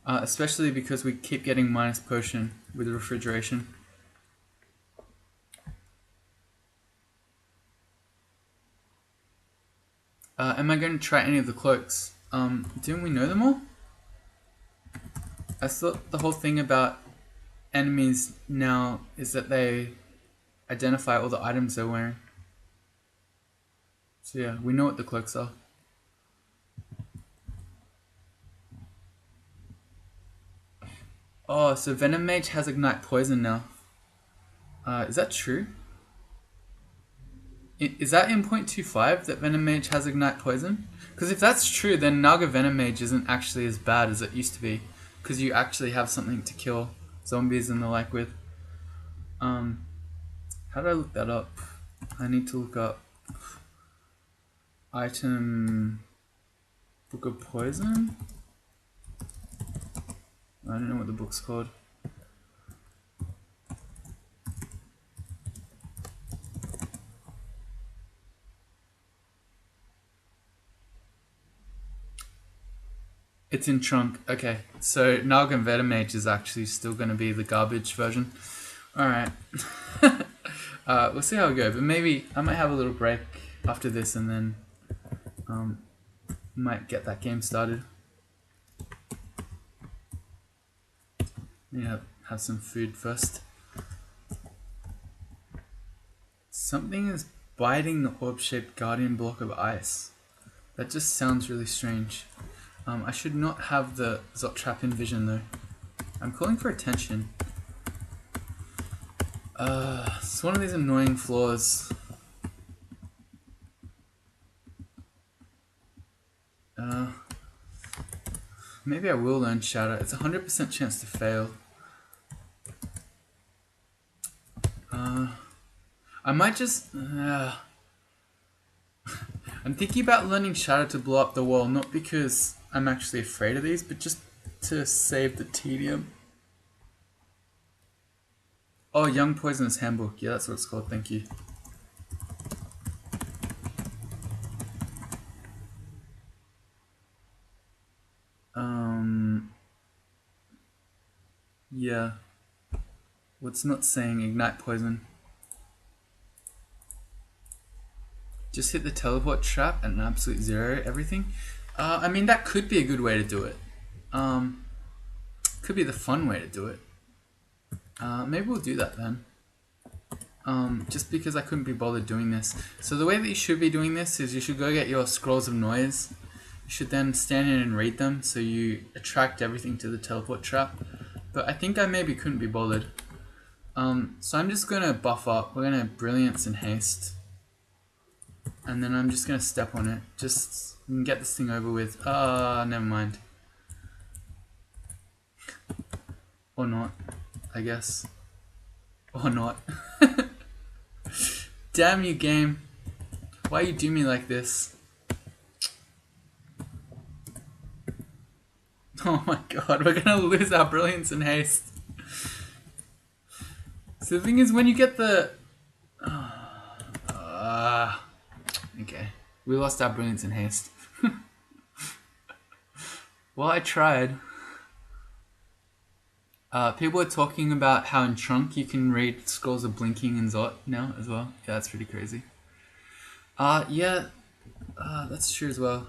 Especially because we keep getting minus potion with refrigeration. Am I going to try any of the cloaks? Didn't we know them all? I thought the whole thing about enemies now is that they identify all the items they're wearing. So yeah, we know what the cloaks are. Oh, so Venom Mage has Ignite Poison now. Is that true? Is that in 0.25 that Venom Mage has Ignite Poison? Because if that's true, then Naga Venom Mage isn't actually as bad as it used to be. Because you actually have something to kill zombies and the like with. How do I look that up? I need to look up item Book of Poison. I don't know what the book's called. It's in trunk. Okay, so Naga Venom Mage is actually still going to be the garbage version. Alright. We'll see how we go, but maybe I might have a little break after this and then might get that game started. Yeah, have some food first. Something is biting the orb-shaped guardian block of ice. That just sounds really strange. I should not have the Zot Trap in vision though. I'm calling for attention. It's one of these annoying flaws. Maybe I will learn Shatter. It's a 100% chance to fail. I might just... I'm thinking about learning Shatter to blow up the wall, not because I'm actually afraid of these, but just to save the tedium. Oh, Young Poisonous Handbook. Yeah, that's what it's called. Thank you. Yeah. What's not saying Ignite Poison? Just hit the teleport trap at an absolute zero everything. I mean, that could be a good way to do it. Could be the fun way to do it. Maybe we'll do that then. Just because I couldn't be bothered doing this. So the way that you should be doing this is you should go get your Scrolls of Noise. You should then stand in and read them so you attract everything to the teleport trap. But I think I maybe couldn't be bothered. So I'm just going to buff up. We're going to Brilliance and Haste. And then I'm just going to step on it. Just get this thing over with. Never mind. Or not, I guess. Or not. Damn you, game. Why you do me like this? Oh my god, we're gonna lose our Brilliance and Haste. So the thing is, when you get the... okay. We lost our Brilliance and Haste. Well, I tried. People are talking about how in Trunk you can read Scrolls of Blinking and Zot now as well. Yeah, that's pretty crazy. That's true as well.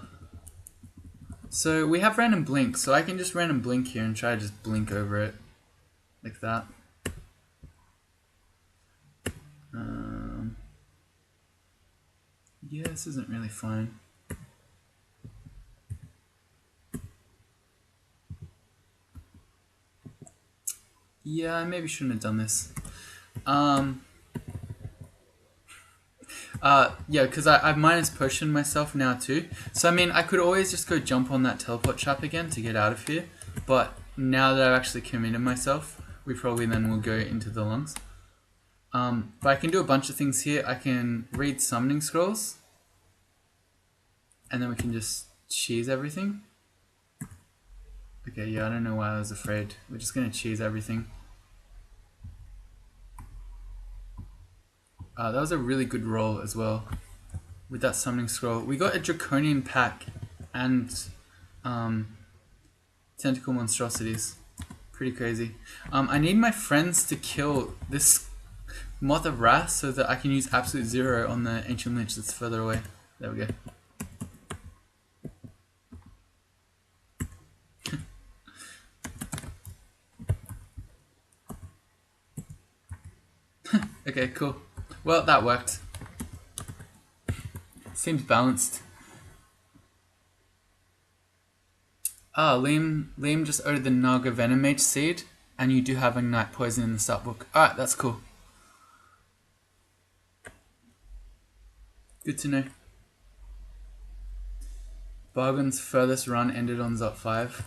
So we have random blink, so I can just random blink here and try to just blink over it. Like that. Yeah, this isn't really fine. Yeah, I maybe shouldn't have done this. Yeah, because I've minus potioned myself now too. So I mean, I could always just go jump on that teleport trap again to get out of here. But now that I've actually committed myself, we probably then will go into the lungs. But I can do a bunch of things here. I can read summoning scrolls. And then we can just cheese everything. Okay, yeah, I don't know why I was afraid. We're just going to cheese everything. That was a really good roll as well with that summoning scroll. We got a draconian pack and tentacle monstrosities. Pretty crazy. I need my friends to kill this Moth of Wrath so that I can use absolute zero on the ancient lich that's further away. There we go. Okay, cool. Well, that worked. Seems balanced. Liam just ordered the Naga Venom Mage seed, and you do have a Night Poison in the start book. Alright, that's cool. Good to know. Bargain's furthest run ended on Zot 5.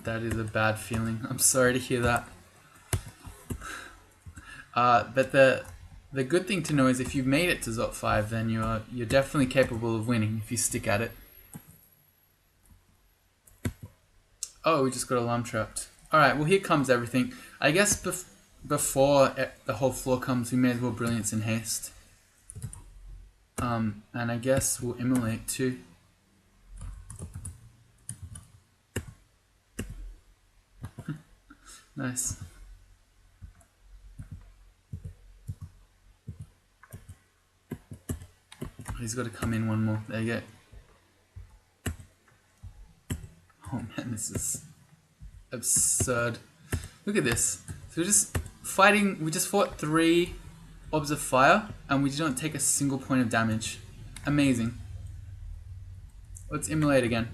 That is a bad feeling. I'm sorry to hear that. But the good thing to know is if you've made it to Zot 5, then you're definitely capable of winning if you stick at it. Oh, we just got alarm trapped. Alright, well here comes everything. I guess before the whole floor comes, we may as well Brilliance in Haste. And I guess we'll Immolate too. Nice. He's got to come in one more. There you go. Oh man, this is absurd. Look at this. So we're just fighting. We just fought 3 orbs of fire, and we don't take a single point of damage. Amazing. Let's Immolate again.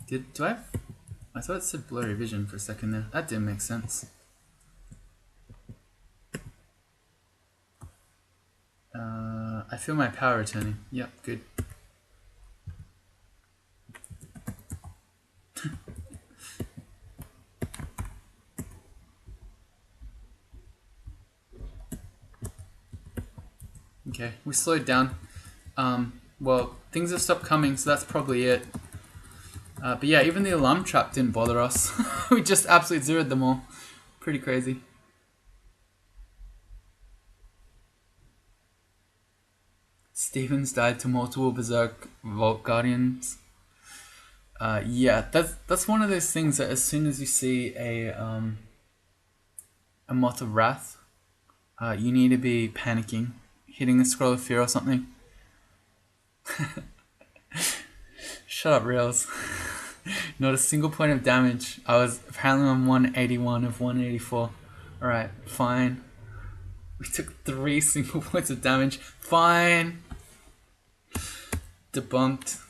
Do I thought it said blurry vision for a second there. That didn't make sense. I feel my power returning. Yep, good. Okay, we slowed down. Well, things have stopped coming, so that's probably it. But yeah, even the alarm trap didn't bother us. We just absolutely zeroed them all. Pretty crazy. Stevens died to multiple Berserk Vault Guardians. Yeah, that's one of those things that as soon as you see a Moth of Wrath, you need to be panicking, hitting a Scroll of Fear or something. Shut up, Rails. Not a single point of damage. I was apparently on 181 of 184. Alright, fine. We took 3 single points of damage. Fine. Debunked.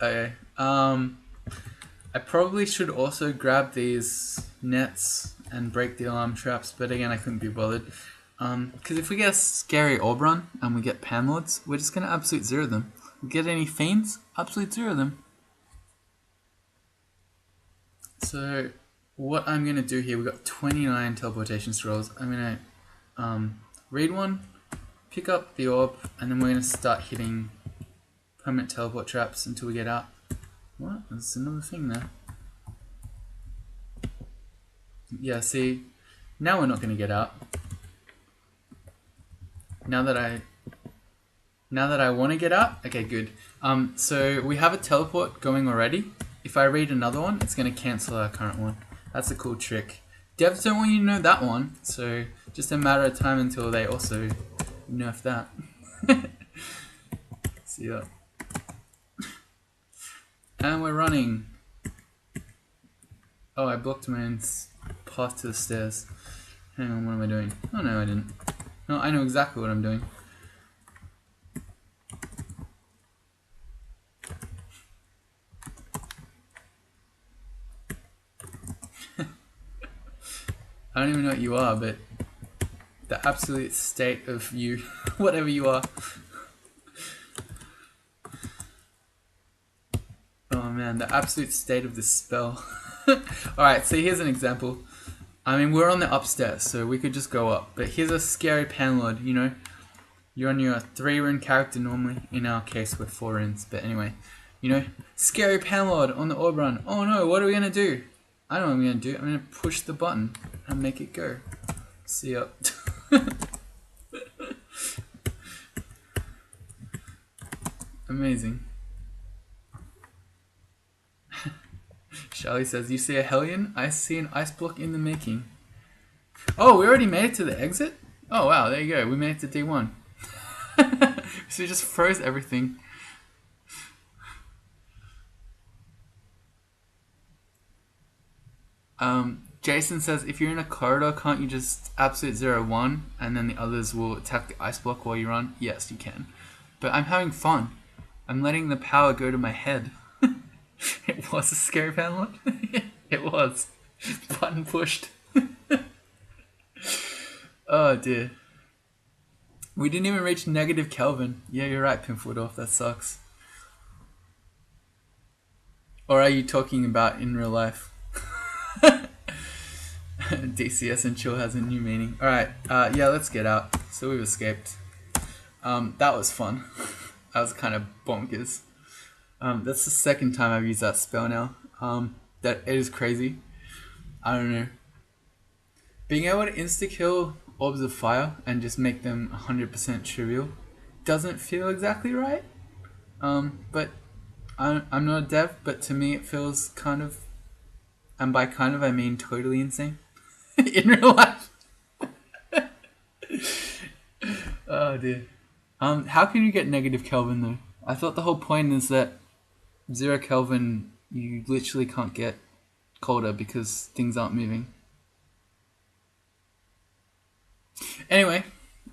Okay. I probably should also grab these nets and break the alarm traps, but again, I couldn't be bothered. Because if we get a scary orb run and we get Panlords, we're just going to absolute zero them. We get any Fiends? Absolute zero them. So, what I'm going to do here, we've got 29 teleportation scrolls. I'm going to read one, pick up the orb, and then we're going to start hitting permanent teleport traps until we get out. What? There's another thing there. Yeah, see, now we're not going to get out. Now that I want to get out, okay, good. So we have a teleport going already. If I read another one, it's going to cancel our current one. That's a cool trick. Devs don't want you to know that one, so just a matter of time until they also nerf that. See ya. And we're running. Oh, I blocked my own path to the stairs. Hang on, what am I doing? Oh no, I didn't. No, I know exactly what I'm doing. I don't even know what you are, but the absolute state of you, whatever you are. Oh man, the absolute state of this spell. Alright, so here's an example. I mean, we're on the upstairs, so we could just go up. But here's a scary panlord, you know. You're on your 3-rune character normally. In our case, we're 4 runes. But anyway, you know, scary panlord on the orb run. Oh no, what are we going to do? I know what I'm going to do. I'm going to push the button and make it go. See ya. Amazing. Charlie says, you see a Hellion? I see an ice block in the making. Oh, we already made it to the exit? Oh wow, there you go. We made it to D1. So we just froze everything. Jason says, if you're in a corridor, can't you just absolute 0-1 and then the others will attack the ice block while you run? Yes, you can. But I'm having fun. I'm letting the power go to my head. It was a scary panlord. It was. Button pushed. Oh dear. We didn't even reach negative Kelvin. Yeah, you're right, Pinfordorf. That sucks. Or are you talking about in real life? DCS and chill has a new meaning. Alright, yeah, let's get out. So we've escaped. That was fun. That was kind of bonkers. That's the second time I've used that spell now. That it is crazy. I don't know. Being able to insta-kill orbs of fire and just make them 100% trivial doesn't feel exactly right. But I'm not a dev, but to me it feels kind of, and by kind of I mean totally insane. In real life. Oh dear. How can you get negative Kelvin though? I thought the whole point is that 0 Kelvin you literally can't get colder because things aren't moving. Anyway,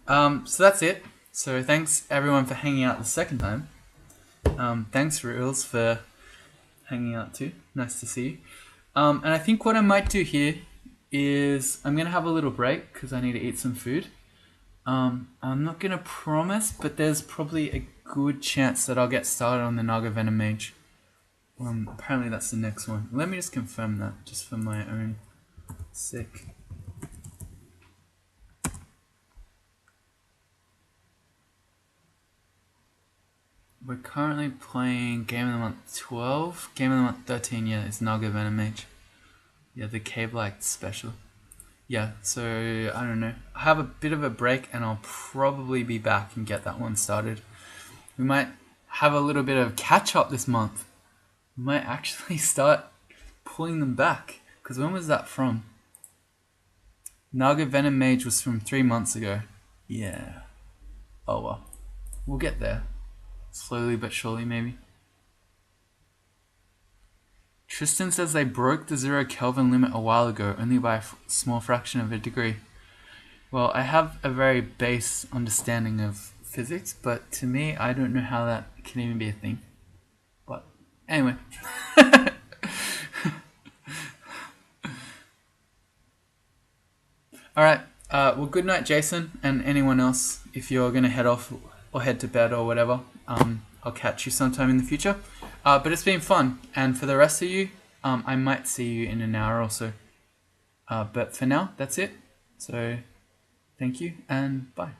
so that's it. So thanks everyone for hanging out the second time. Thanks Reels for hanging out too. Nice to see you. And I think what I might do here is I'm going to have a little break because I need to eat some food. I'm not going to promise, but there's probably a good chance that I'll get started on the Naga Venom Mage. Apparently that's the next one. Let me just confirm that, just for my own sake. We're currently playing Game of the Month 12. Game of the Month 13, yeah, it's Naga Venom Mage. Yeah, the Cave Light special. Yeah, so I don't know. I have a bit of a break and I'll probably be back and get that one started. We might have a little bit of catch up this month. We might actually start pulling them back. Because when was that from? Naga Venom Mage was from 3 months ago. Yeah. Oh well. We'll get there. Slowly but surely maybe. Tristan says they broke the 0 Kelvin limit a while ago, only by a small fraction of a degree. Well, I have a very base understanding of physics, but to me, I don't know how that can even be a thing. But anyway. Alright, well good night Jason and anyone else. If you're going to head off or head to bed or whatever, I'll catch you sometime in the future. But it's been fun, and for the rest of you, I might see you in an hour or so. But for now, that's it. So, thank you, and bye.